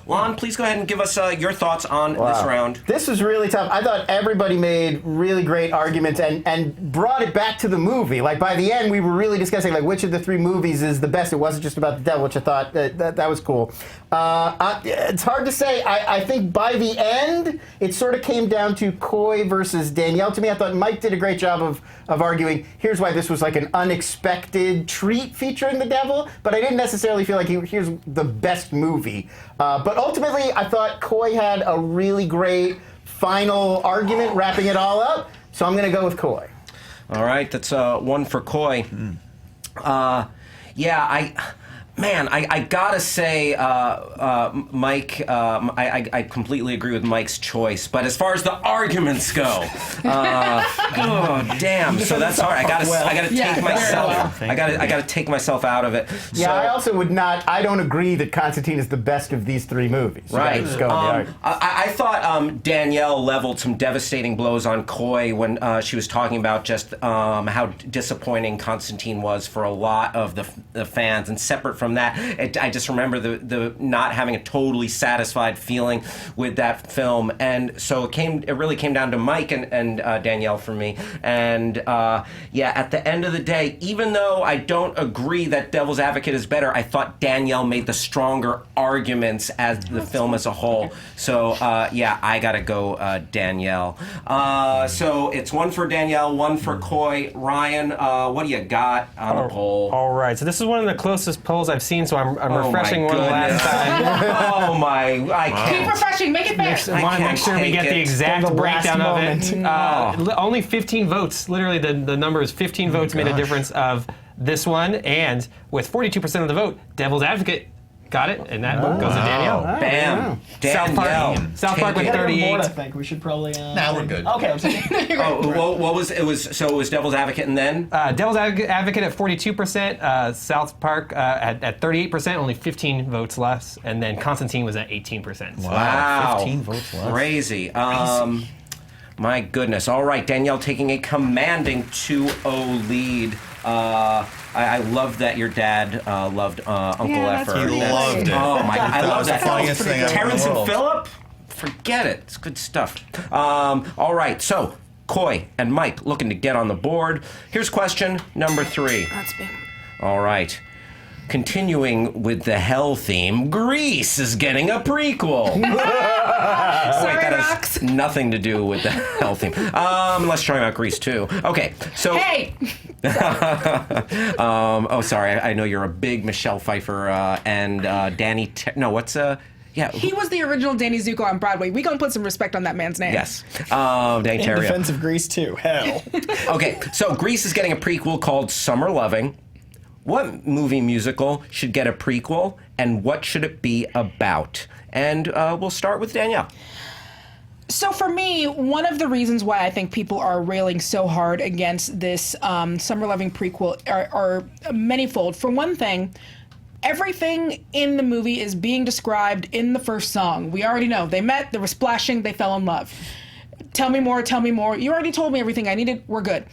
Lon, please go ahead and give us your thoughts on this round. This was really tough. I thought everybody made really great arguments and brought it back to the movie. Like, by the end, we were really discussing, like, which of the three movies is the best. It wasn't just about the devil, which I thought that was cool. It's hard to say. I think by the end, it sort of came down to Coy versus Danielle. To me, I thought Mike did a great job of arguing, here's why this was like an unexpected treat featuring the devil, but I didn't necessarily feel like here's the best movie. But ultimately, I thought Coy had a really great final argument wrapping it all up, so I'm going to go with Coy. All right, that's one for Coy. I gotta say, Mike, I completely agree with Mike's choice. But as far as the arguments go, oh damn! So that's hard. I gotta take myself. I gotta take myself out of it. Yeah, So, I also would not. I don't agree that Constantine is the best of these three movies. You gotta right. just go in the argument. I thought Danielle leveled some devastating blows on Coy when she was talking about just how disappointing Constantine was for a lot of the fans, and separate from that, I just remember the not having a totally satisfied feeling with that film, and so it really came down to Mike and Danielle for me. And at the end of the day, even though I don't agree that Devil's Advocate is better, I thought Danielle made the stronger arguments as the film as a whole. So I gotta go Danielle. So it's one for Danielle, one for Coy. Ryan, what do you got on the poll? All right, so this is one of the closest polls I've seen, so I'm refreshing one last time. Oh my! I can't. Keep refreshing. Make it fair. I want to make sure we get the exact The last breakdown of moment. it. Only 15 votes. Literally, the number is 15 votes made a difference of this one, and with 42% of the vote, Devil's Advocate got it, and that vote goes to Danielle. Bam! South Danielle. South Park with We gotta go 38. board, I think we should probably. Nah, we're good. Okay. What was it? So it was Devil's Advocate, and then Devil's Advocate at 42%, South Park at 38%, only 15 votes less, and then Constantine was at 18%. So wow, 15 votes less. Crazy. My goodness. All right, Danielle taking a commanding 2-0 lead. I love that your dad loved Uncle Yeah, that's Effer. pretty He loved it. Oh my! I That love was the that. funniest thing ever in the Terrence and world. Phillip. Forget it. It's good stuff. All right, so Coy and Mike looking to get on the board. Here's question number 3. That's me. All right. Continuing with the hell theme, Grease is getting a prequel. Sorry, that Rox. has nothing to do with the hell theme. Unless you're talking about Grease too. Okay, so. Hey! Sorry. I know you're a big Michelle Pfeiffer and Danny. He was the original Danny Zuko on Broadway. We gonna put some respect on that man's name. Yes. Danny In Terrio. defense of Grease too. Hell. Okay, so Grease is getting a prequel called Summer Loving. What movie musical should get a prequel, and what should it be about? And we'll start with Danielle. So for me, one of the reasons why I think people are railing so hard against this Summer Loving prequel are manyfold. For one thing, everything in the movie is being described in the first song. We already know. They met, they were splashing, they fell in love. Tell me more, tell me more. You already told me everything I needed. We're good.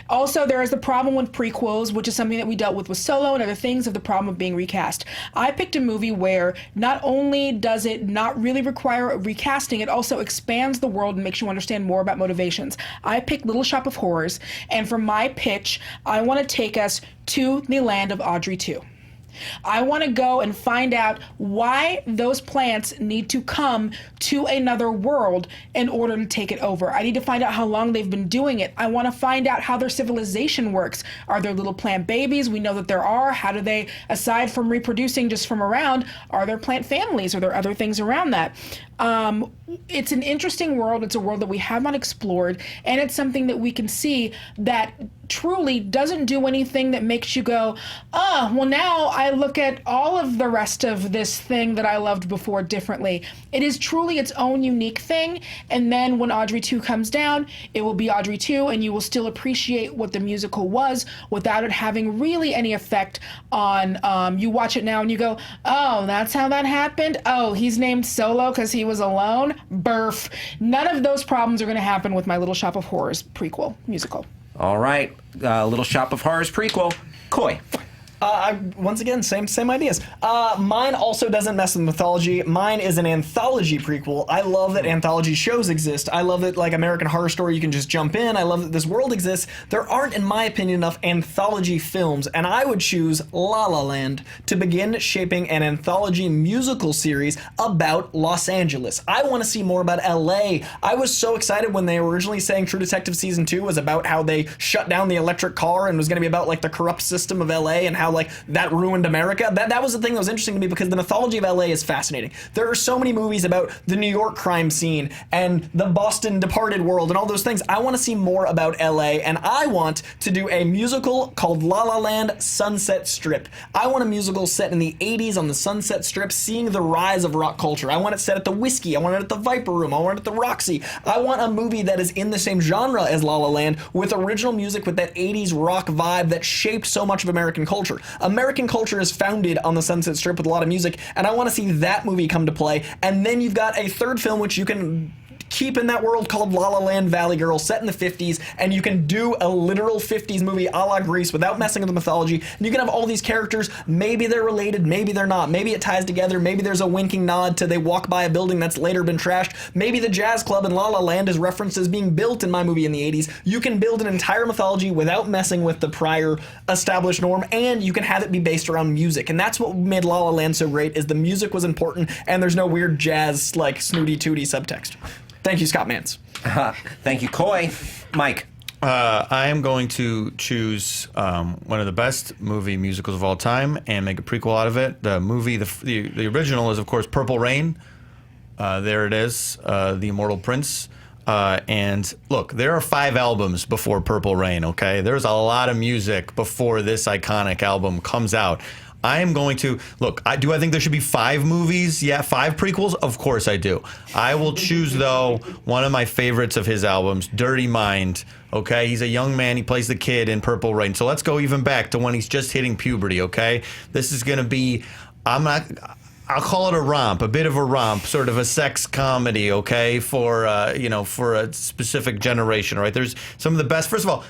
Also, there is the problem with prequels, which is something that we dealt with Solo and other things, of the problem of being recast. I picked a movie where not only does it not really require recasting, it also expands the world and makes you understand more about motivations. I picked Little Shop of Horrors, and for my pitch, I want to take us to the land of Audrey 2. I want to go and find out why those plants need to come to another world in order to take it over. I need to find out how long they've been doing it. I want to find out how their civilization works. Are there little plant babies? We know that there are. How do they, aside from reproducing just from around, are there plant families? Are there other things around that? It's an interesting world. It's a world that we have not explored, and it's something that we can see that truly doesn't do anything that makes you go, oh, well, now I look at all of the rest of this thing that I loved before differently. It is truly its own unique thing. And then when Audrey 2 comes down, it will be Audrey 2, and you will still appreciate what the musical was without it having really any effect on, you watch it now and you go, oh, that's how that happened? Oh, he's named Solo because he was alone? Burf. None of those problems are going to happen with my Little Shop of Horrors prequel musical. All right, Little Shop of Horrors prequel. Coy. Once again, same ideas. Mine also doesn't mess with mythology. Mine is an anthology prequel. I love that anthology shows exist. I love that, like American Horror Story, you can just jump in. I love that this world exists. There aren't, in my opinion, enough anthology films, and I would choose La La Land to begin shaping an anthology musical series about Los Angeles. I want to see more about LA. I was so excited when they were originally saying True Detective Season 2 was about how they shut down the electric car and was going to be about like the corrupt system of LA and how like that ruined America. That was the thing that was interesting to me because the mythology of LA is fascinating. There are so many movies about the New York crime scene and the Boston departed world and all those things. I want to see more about LA, and I want to do a musical called La La Land Sunset Strip. I want a musical set in the 80s on the Sunset Strip, seeing the rise of rock culture. I want it set at the Whiskey. I want it at the Viper Room. I want it at the Roxy. I want a movie that is in the same genre as La La Land with original music with that 80s rock vibe that shaped so much of American culture. American culture is founded on the Sunset Strip with a lot of music, and I want to see that movie come to play. And then you've got a third film which you can keep in that world called La La Land Valley Girl, set in the 50s, and you can do a literal 50s movie a la Grease without messing with the mythology. And you can have all these characters, maybe they're related, maybe they're not, maybe it ties together, maybe there's a winking nod to they walk by a building that's later been trashed, maybe the jazz club in La La Land is referenced as being built in my movie in the 80s. You can build an entire mythology without messing with the prior established norm, and you can have it be based around music. And that's what made La La Land so great, is the music was important, and there's no weird jazz, like, snooty-tooty subtext. Thank you, Scott Mance. Thank you, Coy. Mike. I am going to choose one of the best movie musicals of all time and make a prequel out of it. The movie, the original is, of course, Purple Rain. There it is, The Immortal Prince. And look, there are 5 albums before Purple Rain, okay? There's a lot of music before this iconic album comes out. I am going to, look, I think there should be 5 movies? Yeah, 5 prequels? Of course I do. I will choose, though, one of my favorites of his albums, Dirty Mind. Okay, he's a young man. He plays the kid in Purple Rain. So let's go even back to when he's just hitting puberty, okay? This is going to be, I'll call it a romp, a bit of a romp, sort of a sex comedy, okay, for a specific generation, right? There's some of the best, first of all,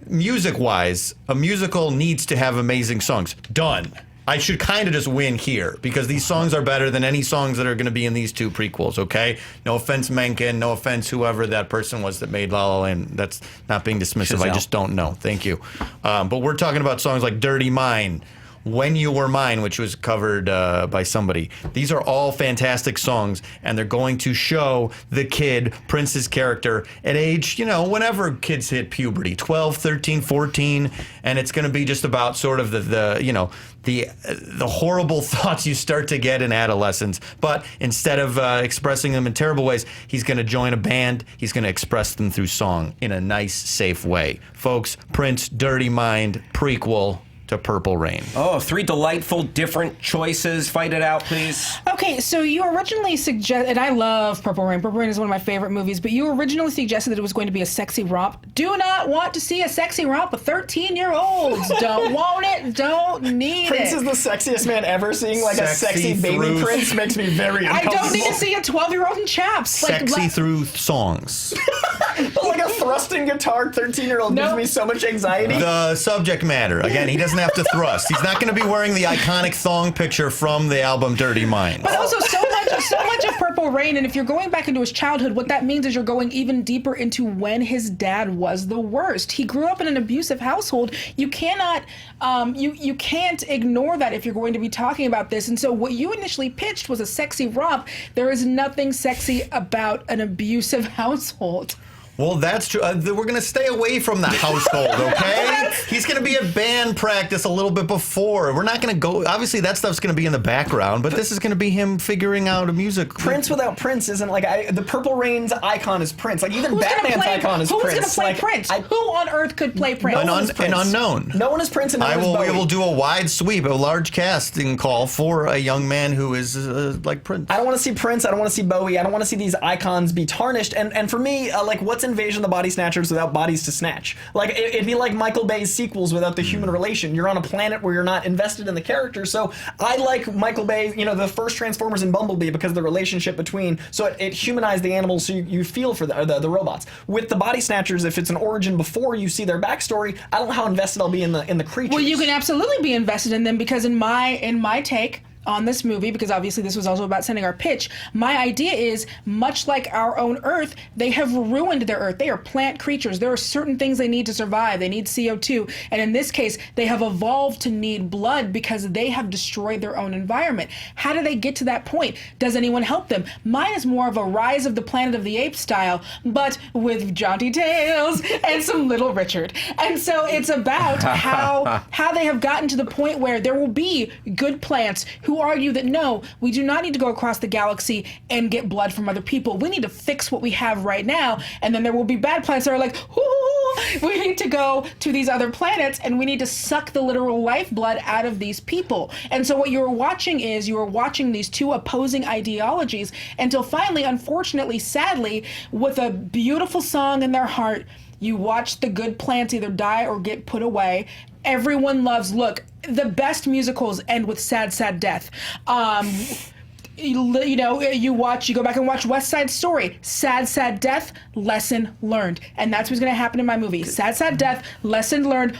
music-wise, a musical needs to have amazing songs. Done. I should kind of just win here because these songs are better than any songs that are going to be in these 2 prequels, okay? No offense, Menken. No offense, whoever that person was that made La La Land. That's not being dismissive. Giselle. I just don't know. Thank you. But we're talking about songs like Dirty Mind, When You Were Mine, which was covered by somebody. These are all fantastic songs, and they're going to show the kid, Prince's character, at age, whenever kids hit puberty, 12, 13, 14, and it's going to be just about sort of the horrible thoughts you start to get in adolescence. But instead of expressing them in terrible ways, he's going to join a band. He's going to express them through song in a nice, safe way. Folks, Prince, Dirty Mind, prequel to Purple Rain. Oh, 3 delightful, different choices. Fight it out, please. Okay, so you originally suggested, and I love Purple Rain. Purple Rain is one of my favorite movies, but you originally suggested that it was going to be a sexy romp. Do not want to see a sexy romp with 13-year-olds. Don't want it. Don't need Prince it. is the sexiest man ever. Seeing like a sexy baby Prince makes me very I uncomfortable. don't need to see a 12-year-old in chaps. Sexy through songs. But like a thrusting guitar 13-year-old gives me so much anxiety. The subject matter. Again, he doesn't have to thrust. He's not going to be wearing the iconic thong picture from the album Dirty Mind. But also so much of Purple Rain, and if you're going back into his childhood, what that means is you're going even deeper into when his dad was the worst. He grew up in an abusive household. You cannot, you can't ignore that if you're going to be talking about this. And so what you initially pitched was a sexy romp. There is nothing sexy about an abusive household. Well, that's true. We're going to stay away from the household, okay? He's going to be at band practice a little bit before. We're not going to go. Obviously, that stuff's going to be in the background, but this is going to be him figuring out a music. Prince without Prince isn't like the Purple Rain's icon is Prince. Like even Who's Batman's icon is Prince. Prince. Who's going to play Prince? Who on earth could play Prince? An unknown. No one is Prince and no one is Bowie. We will do a wide sweep, a large casting call for a young man who is like Prince. I don't want to see Prince. I don't want to see Bowie. I don't want to see these icons be tarnished. And for me, like, what's Invasion of the Body Snatchers without bodies to snatch? Like, it'd be like Michael Bay's sequels without the human relation. You're on a planet where you're not invested in the character. So I like Michael Bay, the first Transformers and Bumblebee because of the relationship between. So it humanized the animals, so you feel for the robots. With the Body Snatchers, if it's an origin before you see their backstory, I don't know how invested I'll be in the creatures. Well, you can absolutely be invested in them because in my take on this movie, because obviously this was also about sending our pitch, my idea is, much like our own Earth, they have ruined their Earth. They are plant creatures. There are certain things they need to survive. They need CO2. And in this case, they have evolved to need blood because they have destroyed their own environment. How do they get to that point? Does anyone help them? Mine is more of a Rise of the Planet of the Apes style, but with jaunty tails and some Little Richard. And so it's about how they have gotten to the point where there will be good plants who argue that no, we do not need to go across the galaxy and get blood from other people. We need to fix what we have right now. And then there will be bad plants that are like, ooh, we need to go to these other planets and we need to suck the literal lifeblood out of these people. And so what you are watching these two opposing ideologies until finally, unfortunately, sadly, with a beautiful song in their heart, you watch the good plants either die or get put away. Everyone loves, look, the best musicals end with sad, sad death. You go back and watch West Side Story. Sad, sad death, lesson learned. And that's what's going to happen in my movie. Sad, sad death, lesson learned,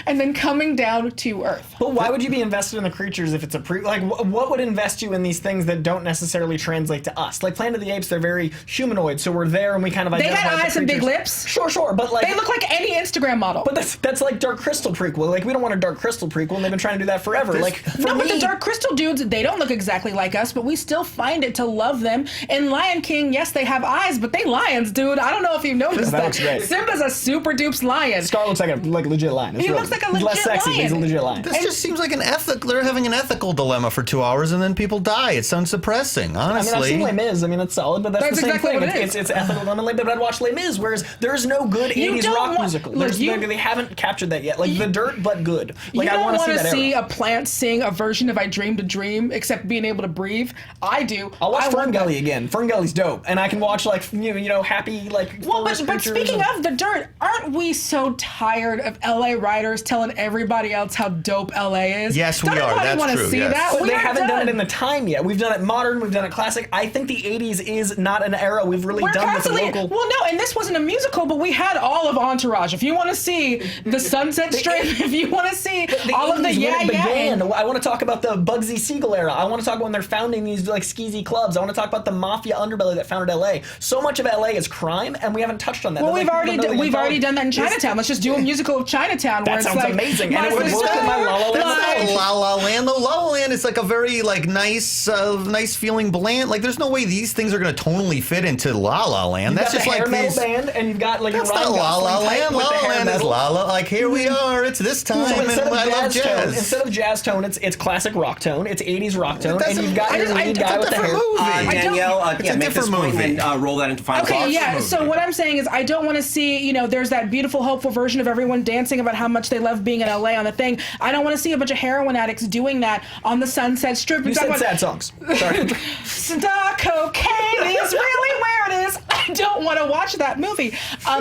and then coming down to Earth. But why would you be invested in the creatures if it's what would invest you in these things that don't necessarily translate to us? Like Planet of the Apes, they're very humanoid, so we're there and we kind of They identify got eyes and big lips. Sure, but like... They look like any Instagram model. But that's like Dark Crystal prequel. Like, we don't want a Dark Crystal prequel, and they've been trying to do that forever. But the Dark Crystal dudes, they don't look exactly like us, but we still find it to love them. In Lion King, yes, they have eyes, but they lions, dude. I don't know if you've noticed that. Looks great. Simba's a super dupes lion. Scar looks like a legit lion. He looks like a legit less sexy, lion. but he's a legit lion. This just seems like they're having an ethical dilemma for 2 hours and then people die. It sounds depressing, honestly. I've seen Les Mis. That's solid, but that's the same exactly thing. what it is. It's ethical dilemma, but I'd watch Les Mis, whereas there's no good 80s rock musical. They haven't captured that yet. Like The Dirt, but good. Like, you I don't want to see a plant sing a version of I Dreamed a Dream, except being able to breathe. I do. I'll watch Ferngully again. Ferngully's dope, and I can watch happy But speaking of The Dirt, aren't we so tired of LA writers telling everybody else how dope LA is? Yes, we are. Don't That's want to true, see yes. that. But they haven't done done it in the time yet. We've done it modern, we've done it classic. I think the 80s is not an era we've really We're done constantly, with the local... well, no, and this wasn't a musical, but we had all of Entourage. If you want to see the Sunset Strip, if you want to see all of the began. I want to talk about the Bugsy Siegel era. I want to talk about when they're founding these like skeezy clubs. I want to talk about the mafia underbelly that founded LA. So much of LA is crime, and we haven't touched on that. Well, we've already done that in Chinatown. Let's just do a musical of Chinatown. That where sounds it's like, amazing, My and it would work in my La La Land. That's not La La Land. The La La Land is like a very nice feeling bland. Like, there's no way these things are going to tonally fit into La La Land. That's just like metal band, and you've got like That's your not Ryan La La Gosling type Land. with La the La hair Land is metal. La La. Like, here we are. It's this time, So and I love jazz. instead of jazz tone, it's classic rock tone. It's 80s rock tone, and you've got your lead it's guy a with the hair. different movie. Danielle, It's a make this different point movie. and roll that into final Okay, thoughts. yeah. So what I'm saying is, I don't want to see, there's that beautiful, hopeful version of everyone dancing about how much they love being in LA on the thing. I don't want to see a bunch of heroin addicts doing that on the Sunset Strip. You said sad songs. Sorry. Star cocaine is really where it is. I don't want to watch that movie.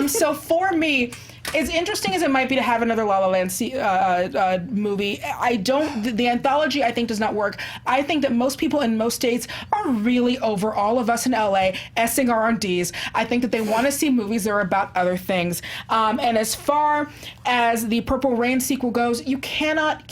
So for me, as interesting as it might be to have another La La Land movie, the anthology, I think, does not work. I think that most people in most states are really over all of us in LA S-ing R&Ds. I think that they want to see movies that are about other things. And as far as the Purple Rain sequel goes, you cannot.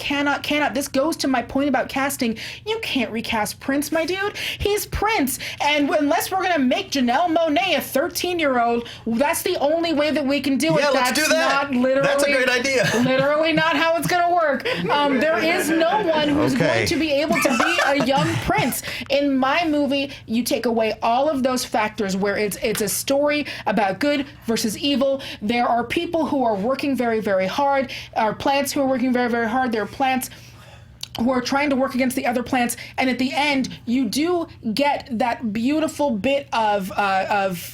This goes to my point about casting. You can't recast Prince, my dude. He's Prince. And unless we're going to make Janelle Monáe a 13-year-old, that's the only way that we can do it. Yeah, let's do that. Not literally. That's a great idea. Literally not how it's going to work. There is no one who's going to be able to be a young prince. In my movie, you take away all of those factors where it's a story about good versus evil. There are people who are working very, very hard. Are plants who are working very, very hard. There are plants who are trying to work against the other plants, and at the end, you do get that beautiful bit of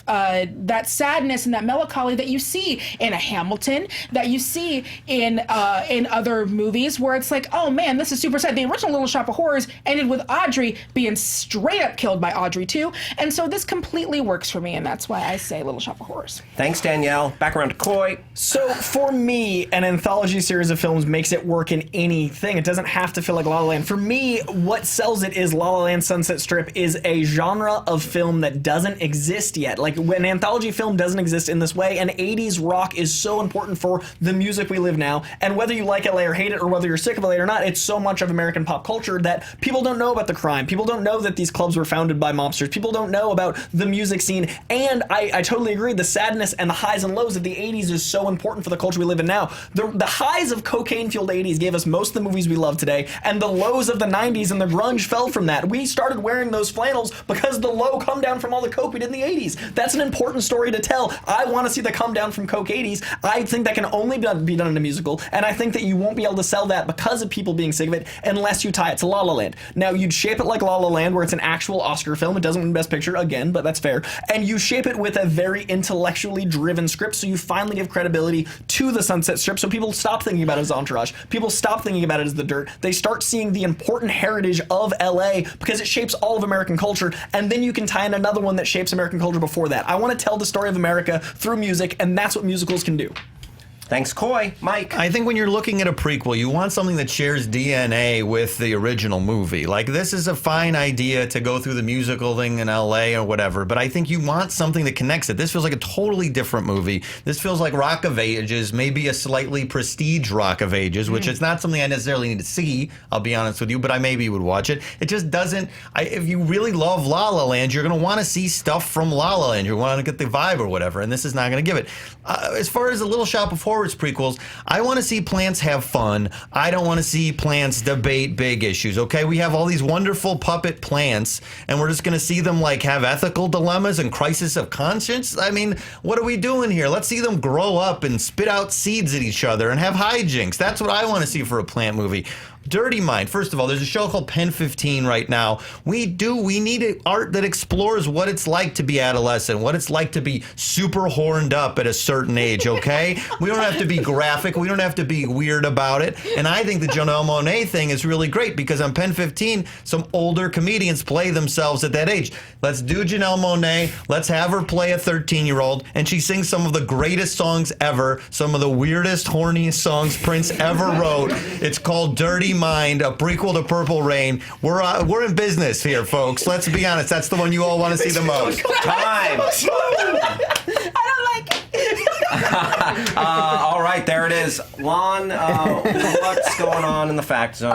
that sadness and that melancholy that you see in a Hamilton, that you see in other movies, where it's like, oh man, this is super sad. The original Little Shop of Horrors ended with Audrey being straight up killed by Audrey too, and so this completely works for me, and that's why I say Little Shop of Horrors. Thanks, Danielle. Back around to Coy. So for me, an anthology series of films makes it work in anything. It doesn't have to feel like La La Land. For me, what sells it is La La Land Sunset Strip is a genre of film that doesn't exist yet. Like, when an anthology film doesn't exist in this way, and 80s rock is so important for the music we live now, and whether you like LA or hate it, or whether you're sick of LA or not, it's so much of American pop culture that people don't know about the crime. People don't know that these clubs were founded by mobsters. People don't know about the music scene. And I totally agree, the sadness and the highs and lows of the 80s is so important for the culture we live in now. The highs of cocaine-fueled 80s gave us most of the movies we love today, and the lows of the 90s and the grunge fell from that. We started wearing those flannels because the low come down from all the coke we did in the 80s. That's an important story to tell. I want to see the come down from coke 80s. I think that can only be done in a musical, and I think that you won't be able to sell that because of people being sick of it unless you tie it to La La Land. Now, you'd shape it like La La Land, where it's an actual Oscar film. It doesn't win Best Picture, again, but that's fair. And you shape it with a very intellectually driven script, so you finally give credibility to the Sunset Strip, so people stop thinking about it as Entourage. People stop thinking about it as The Dirt. They start seeing the important heritage of LA because it shapes all of American culture, and then you can tie in another one that shapes American culture before that. I want to tell the story of America through music, and that's what musicals can do. Thanks, Coy. Mike. I think when you're looking at a prequel, you want something that shares DNA with the original movie. Like, this is a fine idea to go through the musical thing in LA or whatever, but I think you want something that connects it. This feels like a totally different movie. This feels like Rock of Ages, maybe a slightly prestige Rock of Ages, which is not something I necessarily need to see, I'll be honest with you, but I maybe would watch it. It just doesn't, if you really love La La Land, you're going to want to see stuff from La La Land. You want to get the vibe or whatever, and this is not going to give it. As far as the Little Shop of Horrors prequels, I want to see plants have fun. I don't want to see plants debate big issues, okay? We have all these wonderful puppet plants, and we're just going to see them, like, have ethical dilemmas and crisis of conscience? I mean, what are we doing here? Let's see them grow up and spit out seeds at each other and have hijinks. That's what I want to see for a plant movie. Dirty Mind. First of all, there's a show called Pen 15 right now. We need art that explores what it's like to be adolescent, what it's like to be super horned up at a certain age, okay? We don't have to be graphic. We don't have to be weird about it. And I think the Janelle Monáe thing is really great because on Pen 15, some older comedians play themselves at that age. Let's do Janelle Monáe. Let's have her play a 13-year-old, and she sings some of the greatest songs ever, some of the weirdest, horniest songs Prince ever wrote. It's called Dirty Mind, a prequel to Purple Rain. We're in business here, folks. Let's be honest. That's the one you all want to see the most. Time. I don't like it. All right, there it is. Lon, what's going on in the fact zone?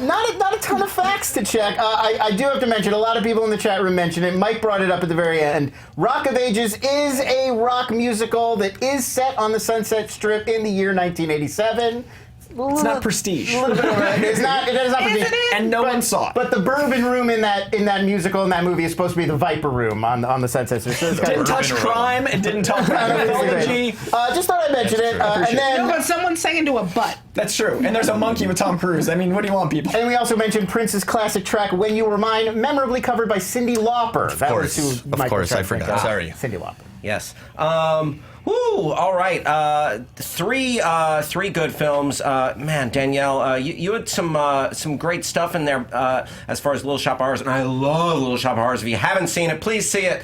Not a ton of facts to check. I do have to mention, a lot of people in the chat room mentioned it. Mike brought it up at the very end. Rock of Ages is a rock musical that is set on the Sunset Strip in the year 1987. It's not prestige. A little bit over it. It's not. It is not prestige. And no one saw it. But the bourbon room in that musical, in that movie, is supposed to be the Viper room on the Sunset Strip. So it's It didn't touch crime. It didn't talk about mythology. Just thought I'd mention it. And then, No, but someone sang into a butt. That's true. And there's a monkey with Tom Cruise. I mean, what do you want, people? and we also mentioned Prince's classic track "When You Were Mine," memorably covered by Cyndi Lauper. Of course, I forgot. Sorry. Cyndi Lauper. Yes. Woo! All right. Three good films. Man, Danielle, you had some great stuff in there as far as Little Shop of Horrors, and I love Little Shop of Horrors. If you haven't seen it, please see it.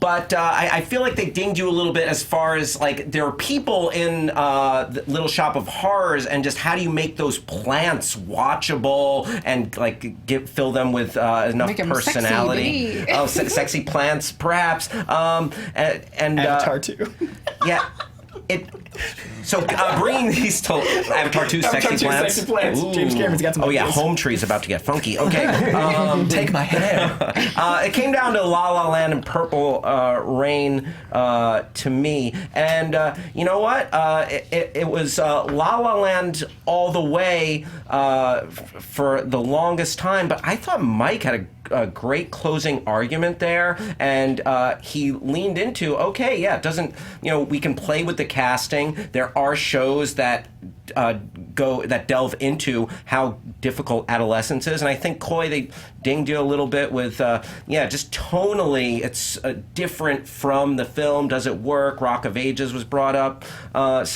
But I feel like they dinged you a little bit as far as, like, there are people in the Little Shop of Horrors, and just how do you make those plants watchable and, like, fill them with enough Make 'em personality? sexy, baby. Oh, sexy plants, perhaps. And Avatar 2. yeah, it So bringing these to Avatar 2 Sexy Plants. Sexy Plants. Ooh. James Cameron's got some Oh yeah, ideas. Home Tree's about to get funky. Okay. Take my hand. It came down to La La Land and Purple Rain to me. And you know what? It was La La Land all the way for the longest time. But I thought Mike had a great closing argument there, and he leaned into, okay, yeah, it doesn't, we can play with the casting. There are shows that delve into how difficult adolescence is, and I think Coy, they dinged you a little bit with just tonally it's different from the film. Does it work? Rock of Ages was brought up, Mike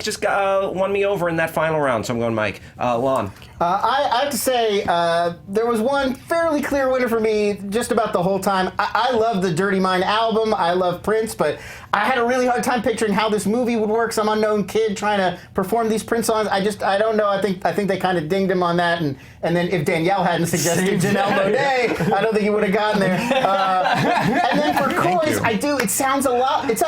just won me over in that final round, so I'm going Mike. Lon. I have to say, there was one fairly clear winner for me just about the whole time. I love the Dirty Mind album. I love Prince, but I had a really hard time picturing how this movie would work. Some unknown kid trying to perform these Prince songs. I don't know. I think they kind of dinged him on that. And then if Danielle hadn't suggested Janelle Monáe, I don't think he would have gotten there. And then for Coy's, it sounds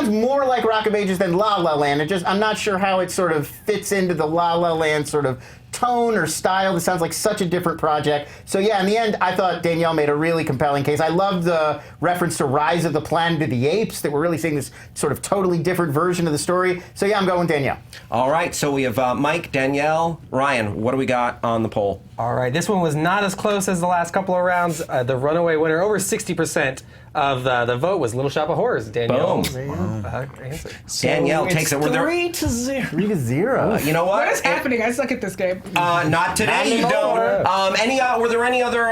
more like Rock of Ages than La La Land. I'm not sure how it sort of fits into the La La Land sort of tone or style. This sounds like such a different project. So yeah, in the end, I thought Danielle made a really compelling case. I loved the reference to Rise of the Planet of the Apes, that we're really seeing this sort of totally different version of the story. So yeah, I'm going with Danielle. All right, so we have Mike, Danielle, Ryan. What do we got on the poll? All right, this one was not as close as the last couple of rounds. The runaway winner, over 60% of the vote, was Little Shop of Horrors. Danielle. Answer. Danielle takes it. 3-0. 3-0. You know what? What is happening? I suck at this game. Not today. You don't. Were there any other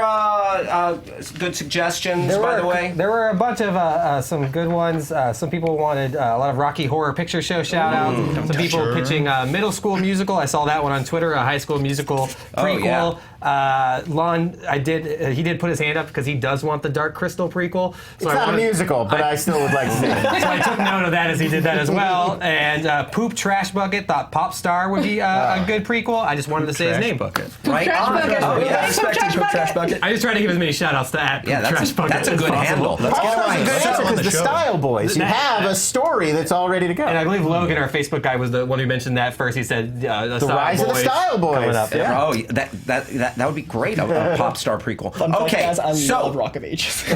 good suggestions? By the way, there were a bunch of some good ones. Some people wanted a lot of Rocky Horror Picture Show shout-outs. Some people pitching a middle school musical. I saw that one on Twitter. A high school musical prequel. Lon, he did put his hand up because he does want the Dark Crystal prequel. So It's not a musical, but I still would like to see it. So I took note of that as he did that as well. And Poop Trash Bucket thought Pop Star would be a good prequel. I just wanted to say his name. Bucket. right? Trash bucket. Oh, yeah. Trash bucket. I just try to give as many shout-outs to at Yeah, Trash Bucket that's a as good possible. handle. Let's get it That's a right. good answer, on because the the show. Style Boys, you have a story that's all ready to go. And I believe Logan, our Facebook guy, was the one who mentioned that first. He said the Rise of the Style Boys. coming up. Yeah. Oh, that would be great. A pop star prequel. Fun fact, Okay, guys, I so love Rock of Ages. Me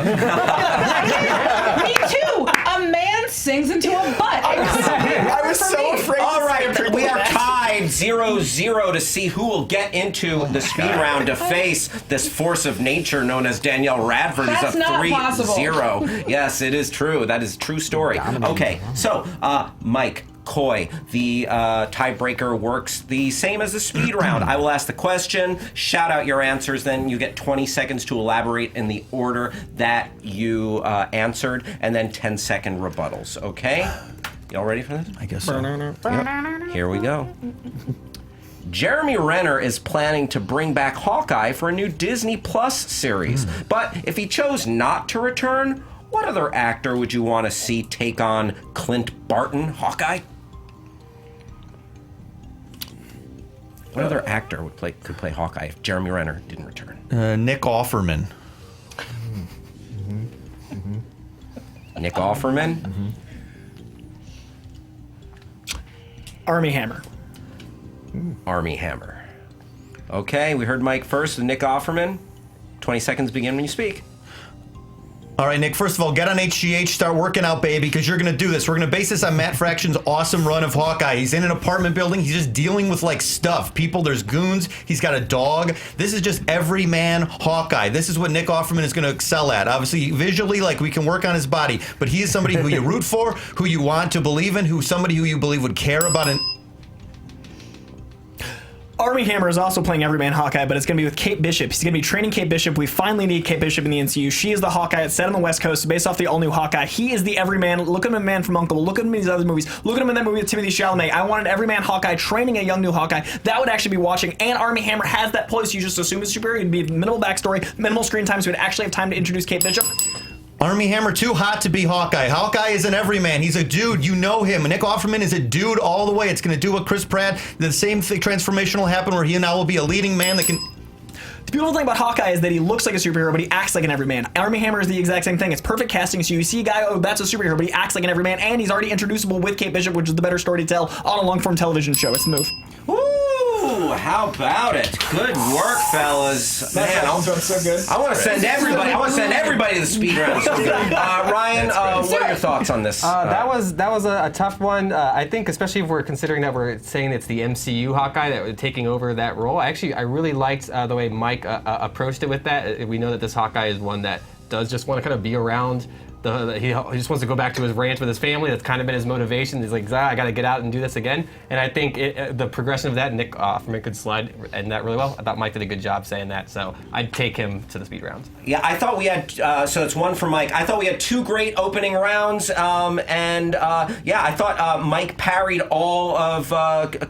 too. A man sings into a butt. I was so afraid. all to say a right, prequel we to are that. tied 0-0 to see who will get into the speed round to face this force of nature known as Danielle Radford. That's Is a not 3-0. Yes, it is true. That is a true story. Okay, so Mike. Coy, the tiebreaker works the same as the speed round. I will ask the question, shout out your answers, then you get 20 seconds to elaborate in the order that you answered, and then 10-second rebuttals, okay? Y'all ready for this? I guess so. Yep. Here we go. Jeremy Renner is planning to bring back Hawkeye for a new Disney Plus series, but if he chose not to return, what other actor would you want to see take on Clint Barton, Hawkeye? What other actor could play Hawkeye if Jeremy Renner didn't return? Nick Offerman. Nick Offerman? Army Hammer. Army Hammer. Okay, we heard Mike first with Nick Offerman. 20 seconds begin when you speak. All right, Nick, first of all, get on HGH, start working out, baby, because you're going to do this. We're going to base this on Matt Fraction's awesome run of Hawkeye. He's in an apartment building. He's just dealing with, like, stuff. People, there's goons. He's got a dog. This is just everyman Hawkeye. This is what Nick Offerman is going to excel at. Obviously, visually, like, we can work on his body, but he is somebody who you root for, who you want to believe in, somebody who you believe would care about an... Army Hammer is also playing Everyman Hawkeye, but it's going to be with Kate Bishop. He's going to be training Kate Bishop. We finally need Kate Bishop in the MCU. She is the Hawkeye. It's set on the West Coast, based off the all-new Hawkeye. He is the Everyman. Look at him in Man from U.N.C.L.E. Look at him in these other movies. Look at him in that movie with Timothée Chalamet. I wanted Everyman Hawkeye training a young new Hawkeye. That would actually be watching. And Army Hammer has that place. You just assume it's superior. It'd be minimal backstory, minimal screen time, so we'd actually have time to introduce Kate Bishop. Army Hammer, too hot to be Hawkeye. Hawkeye is an everyman. He's a dude. You know him. Nick Offerman is a dude all the way. It's going to do what Chris Pratt, the same thing, transformation will happen where he now will be a leading man that can... beautiful thing about Hawkeye is that he looks like a superhero, but he acts like an everyman. Armie Hammer is the exact same thing. It's perfect casting. So you see a guy, oh, that's a superhero, but he acts like an everyman, and he's already introducible with Kate Bishop, which is the better story to tell on a long-form television show. It's the move. Ooh, how about it? Good work, fellas. Man, so good. I want to send everybody. I want to send everybody to the speed round. So good. Ryan, what are your thoughts on this? That was a tough one. I think, especially if we're considering that we're saying it's the MCU Hawkeye that was taking over that role. I really liked the way Mike approached it with that. We know that this Hawkeye is one that does just want to kind of be around. He just wants to go back to his ranch with his family. That's kind of been his motivation. He's like, I got to get out and do this again. And I think the progression of that, Nick Offerman could slide in that really well. I thought Mike did a good job saying that, so I'd take him to the speed round. Yeah, I thought we had, so it's one for Mike. I thought we had 2 great opening rounds, I thought Mike parried all of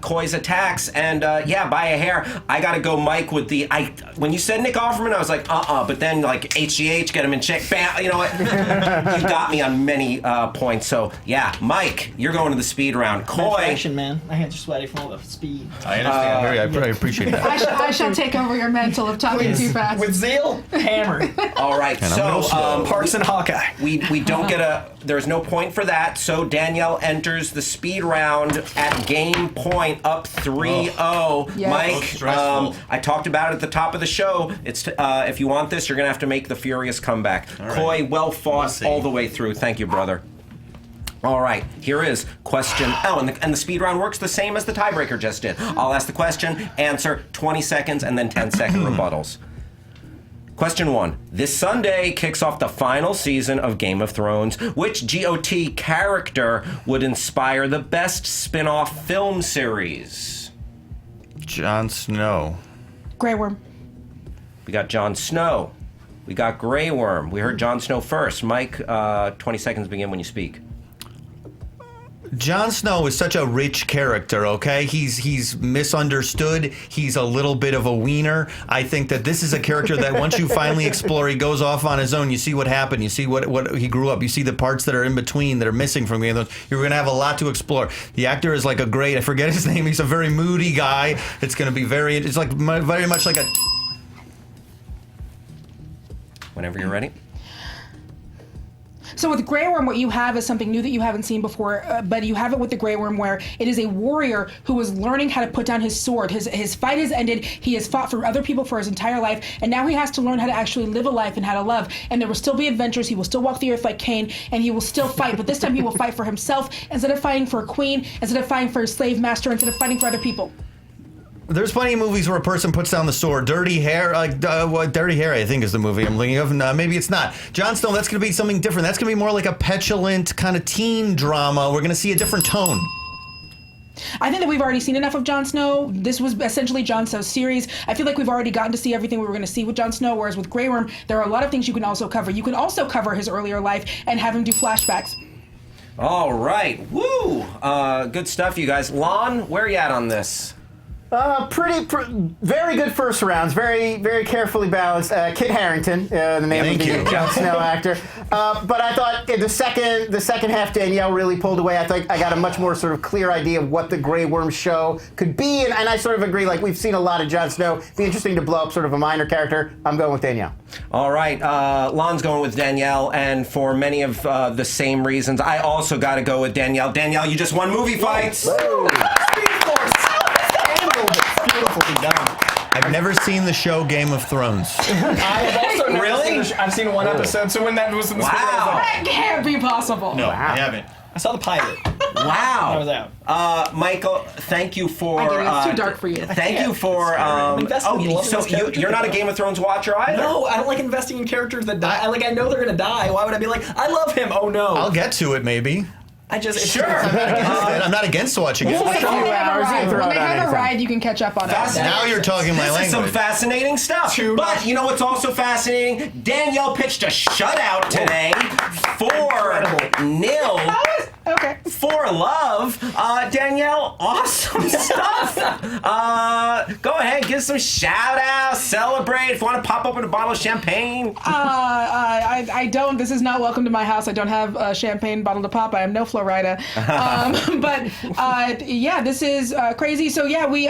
Coy's attacks, and by a hair, I got to go Mike with when you said Nick Offerman, I was like, but then like HGH, get him in check, bam, you know what? You got me on many points, so yeah, Mike, you're going to the speed round. Coy. Action, man. My hands are sweaty from all the speed. I understand. I appreciate that. I shall take over your mantle of talking too fast. With zeal, hammer. All right, so Parks and Hawkeye. we don't get there's no point for that, so Danielle enters the speed round at game point, up 3-0. Yes. Mike, I talked about it at the top of the show. It's if you want this, you're going to have to make the furious comeback. All right. Coy, well fought We'll see. all the way through. Thank you, brother. All right, here is question. Oh, and the speed round works the same as the tiebreaker just did. I'll ask the question, answer, 20 seconds, and then 10-second rebuttals. Question 1. This Sunday kicks off the final season of Game of Thrones. Which GOT character would inspire the best spin-off film series? Jon Snow. Grey Worm. We got Jon Snow. We got Grey Worm. We heard Jon Snow first. Mike, 20 seconds begin when you speak. Jon Snow is such a rich character, okay? He's misunderstood. He's a little bit of a wiener. I think that this is a character that once you finally explore, he goes off on his own. You see what happened. You see what he grew up. You see the parts that are in between that are missing from Game of Thrones. You're going to have a lot to explore. The actor is like I forget his name. He's a very moody guy. It's going to be it's like very much like a... Whenever you're ready. So with Grey Worm, what you have is something new that you haven't seen before, but you have it with the Grey Worm where it is a warrior who is learning how to put down his sword. His fight has ended. He has fought for other people for his entire life, and now he has to learn how to actually live a life and how to love. And there will still be adventures. He will still walk the earth like Cain, and he will still fight, but this time he will fight for himself instead of fighting for a queen, instead of fighting for his slave master, instead of fighting for other people. There's plenty of movies where a person puts down the sword. Dirty Hair, Dirty Hair, I think is the movie I'm thinking of. No, maybe it's not. Jon Snow, that's going to be something different. That's going to be more like a petulant kind of teen drama. We're going to see a different tone. I think that we've already seen enough of Jon Snow. This was essentially Jon Snow's series. I feel like we've already gotten to see everything we were going to see with Jon Snow, whereas with Grey Worm, there are a lot of things you can also cover. You can also cover his earlier life and have him do flashbacks. All right. Woo! Good stuff, you guys. Lon, where are you at on this? Very good first rounds. Very, very carefully balanced. Kit Harington, the name of the Jon Snow actor. But I thought in the second half, Danielle really pulled away. I think I got a much more sort of clear idea of what the Grey Worm show could be, and I sort of agree. Like we've seen a lot of Jon Snow. It'd be interesting to blow up sort of a minor character. I'm going with Danielle. All right, Lon's going with Danielle, and for many of the same reasons, I also got to go with Danielle. Danielle, you just won movie fights. Whoa. Beautifully done. I've never seen the show Game of Thrones. I have also never Really? seen I've seen one episode, so when that was in the speed round, I was like, That can't be possible. No, I haven't. I saw the pilot. Wow. I was out. Michael, thank you for... I get it. It's too dark for you. Thank you for... invested in loving so those characters. you're not a Game of Thrones watcher either? No, I don't like investing in characters that die. I know they're gonna die. Why would I be like, I love him? Oh no. I'll get to it, maybe. Sure. I'm not against watching it. When they have a ride, you can catch up on it. Now you're talking my This language. is some fascinating stuff. But you know what's also fascinating? Danielle pitched a shutout today. 4-0. Okay. For love, Danielle, awesome stuff. Go ahead, give some shout outs, celebrate. If you want to pop open a bottle of champagne. I don't. This is not welcome to my house. I don't have a champagne bottle to pop. I am no Florida. Yeah, this is crazy. So yeah, we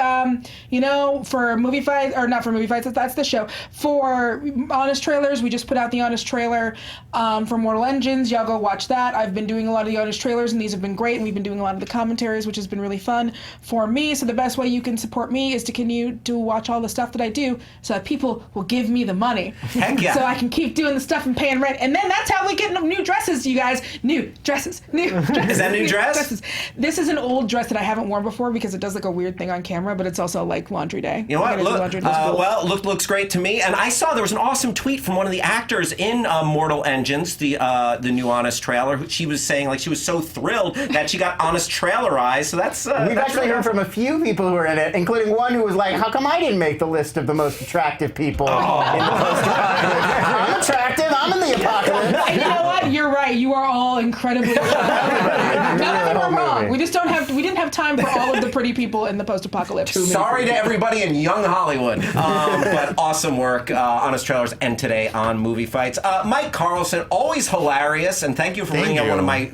for movie fights, or not for movie fights, that's the show. For Honest Trailers, we just put out the Honest Trailer for Mortal Engines. Y'all go watch that. I've been doing a lot of the Honest Trailers, and these have been great, and we've been doing a lot of the commentaries, which has been really fun for me. So the best way you can support me is to continue to watch all the stuff that I do, so that people will give me the money. Heck yeah. So I can keep doing the stuff and paying rent. And then that's how we get new dresses, you guys. New dresses. Is that a new dress? Dresses. This is an old dress that I haven't worn before because it does like a weird thing on camera, but it's also like laundry day. You know what? Looks great to me. And I saw there was an awesome tweet from one of the actors in Mortal Engines, the new Honest Trailer. She was saying like she was so thrilled that she got Honest Trailerized. So that's we've actually heard from a few people who are in it, including one who was like, "How come I didn't make the list of the most attractive people in the post-apocalypse? I'm attractive. I'm in the apocalypse." And you know what? You're right. You are all incredibly. None of them are wrong. We just don't have. We didn't have time for all of the pretty people in the post-apocalypse. Sorry to everybody in young Hollywood, but awesome work, Honest Trailers, and today on Movie Fights. Mike CARLSON, always hilarious, and thank you for bringing up one of my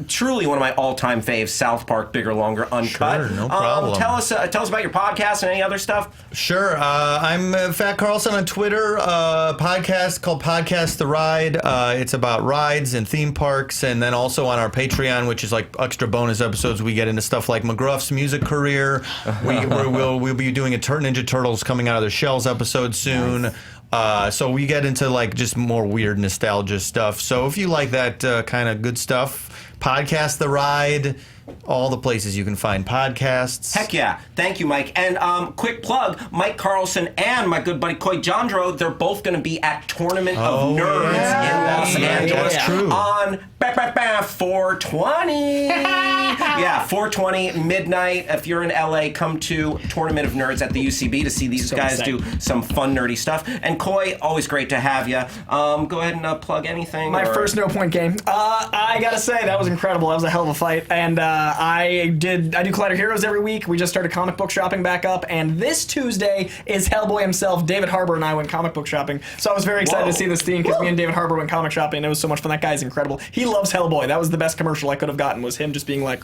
all-time faves, South Park, Bigger, Longer, Uncut. Sure, no problem. Tell us about your podcast and any other stuff. Sure. I'm Fat CARLSON on Twitter. Podcast called Podcast The Ride. It's about rides and theme parks, and then also on our Patreon, which is like extra bonus episodes, we get into stuff like McGruff's music career. We'll be doing a Ninja Turtles coming out of their shells episode soon. Nice. So we get into like just more weird nostalgia stuff. So if you like that kind of good stuff, Podcast The Ride, all the places you can find podcasts. Heck yeah. Thank you, Mike. And quick plug, Mike CARLSON and my good buddy Coy JANDREAU, they're both going to be at Tournament of Nerds in Los Angeles on 420. Yeah, 420, midnight. If you're in LA, come to Tournament of Nerds at the UCB to see these guys do some fun, nerdy stuff. And Coy, always great to have you. Go ahead and plug anything. My first no-point game. I gotta say, that was incredible. That was a hell of a fight. And I do Collider Heroes every week. We just started comic book shopping back up, and this Tuesday is Hellboy himself. David Harbour and I went comic book shopping, so I was very excited to see this theme because me and David Harbour went comic shopping. It was so much fun. That guy's incredible. He loves Hellboy. That was the best commercial I could have gotten, was him just being like,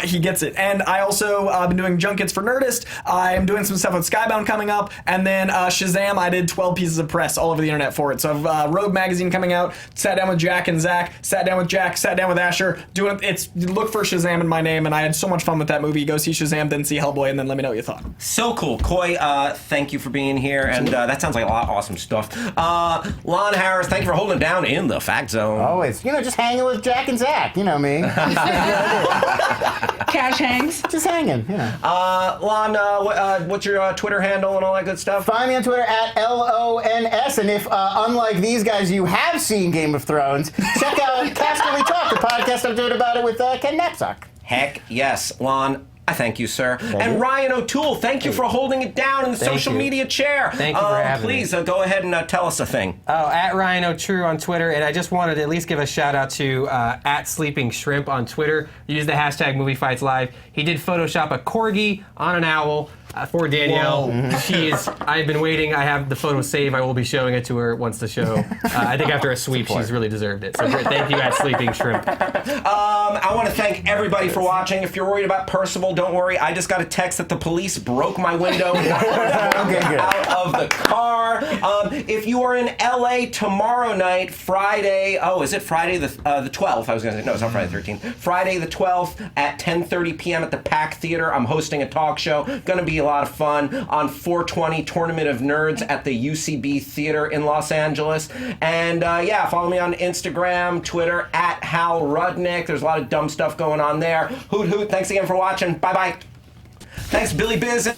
he gets it. And I also been doing Junkies for Nerdist. I'm doing some stuff with Skybound coming up, and then Shazam. I did 12 pieces of press all over the internet for it. So I've Rogue magazine coming out. Sat down with Jack and Zach. Sat down with Jack. Sat down with Asher. Look for Shazam in my name, and I had so much fun with that movie. Go see Shazam, then see Hellboy, and then let me know what you thought. So cool. Coy, thank you for being here, and that sounds like a lot of awesome stuff. Lon Harris, thank you for holding it down in the Fact Zone. Always. Just hanging with Jack and Zach. You know me. Cash hangs. Just hanging, Lon, what's your Twitter handle and all that good stuff? Find me on Twitter at LONS, and if, unlike these guys, you have seen Game of Thrones, check out Casterly Talk, the podcast I'm doing about it with Ken Knapsack. Heck yes, Lon. I thank you, sir. And Ryan O'Toole, thank you for holding it down in the social media chair. Thank you for having me. Please go ahead and tell us a thing. At Ryan O'Toole on Twitter, and I just wanted to at least give a shout out to at Sleeping Shrimp on Twitter. Use the hashtag MovieFightsLive. He did Photoshop a corgi on an owl for Danielle. I've been waiting. I have the photo saved. I will be showing it to her once the show. I think after a sweep, she's really deserved it. So thank you, at Sleeping Shrimp. I want to thank everybody for watching. If you're worried about Percival, don't worry. I just got a text that the police broke my window out of the car. If you are in LA tomorrow night, Friday, is it Friday the 12th? I was going to say, no, it's not Friday the 13th. Friday the 12th at 10:30 p.m. at the Pack Theater. I'm hosting a talk show. Going to be a lot of fun on 420 Tournament of Nerds at the UCB Theater in Los Angeles. And follow me on Instagram, Twitter, at Hal Rudnick. There's a lot of dumb stuff going on there. Hoot hoot. Thanks again for watching. Bye-bye. Thanks, Billy Biz.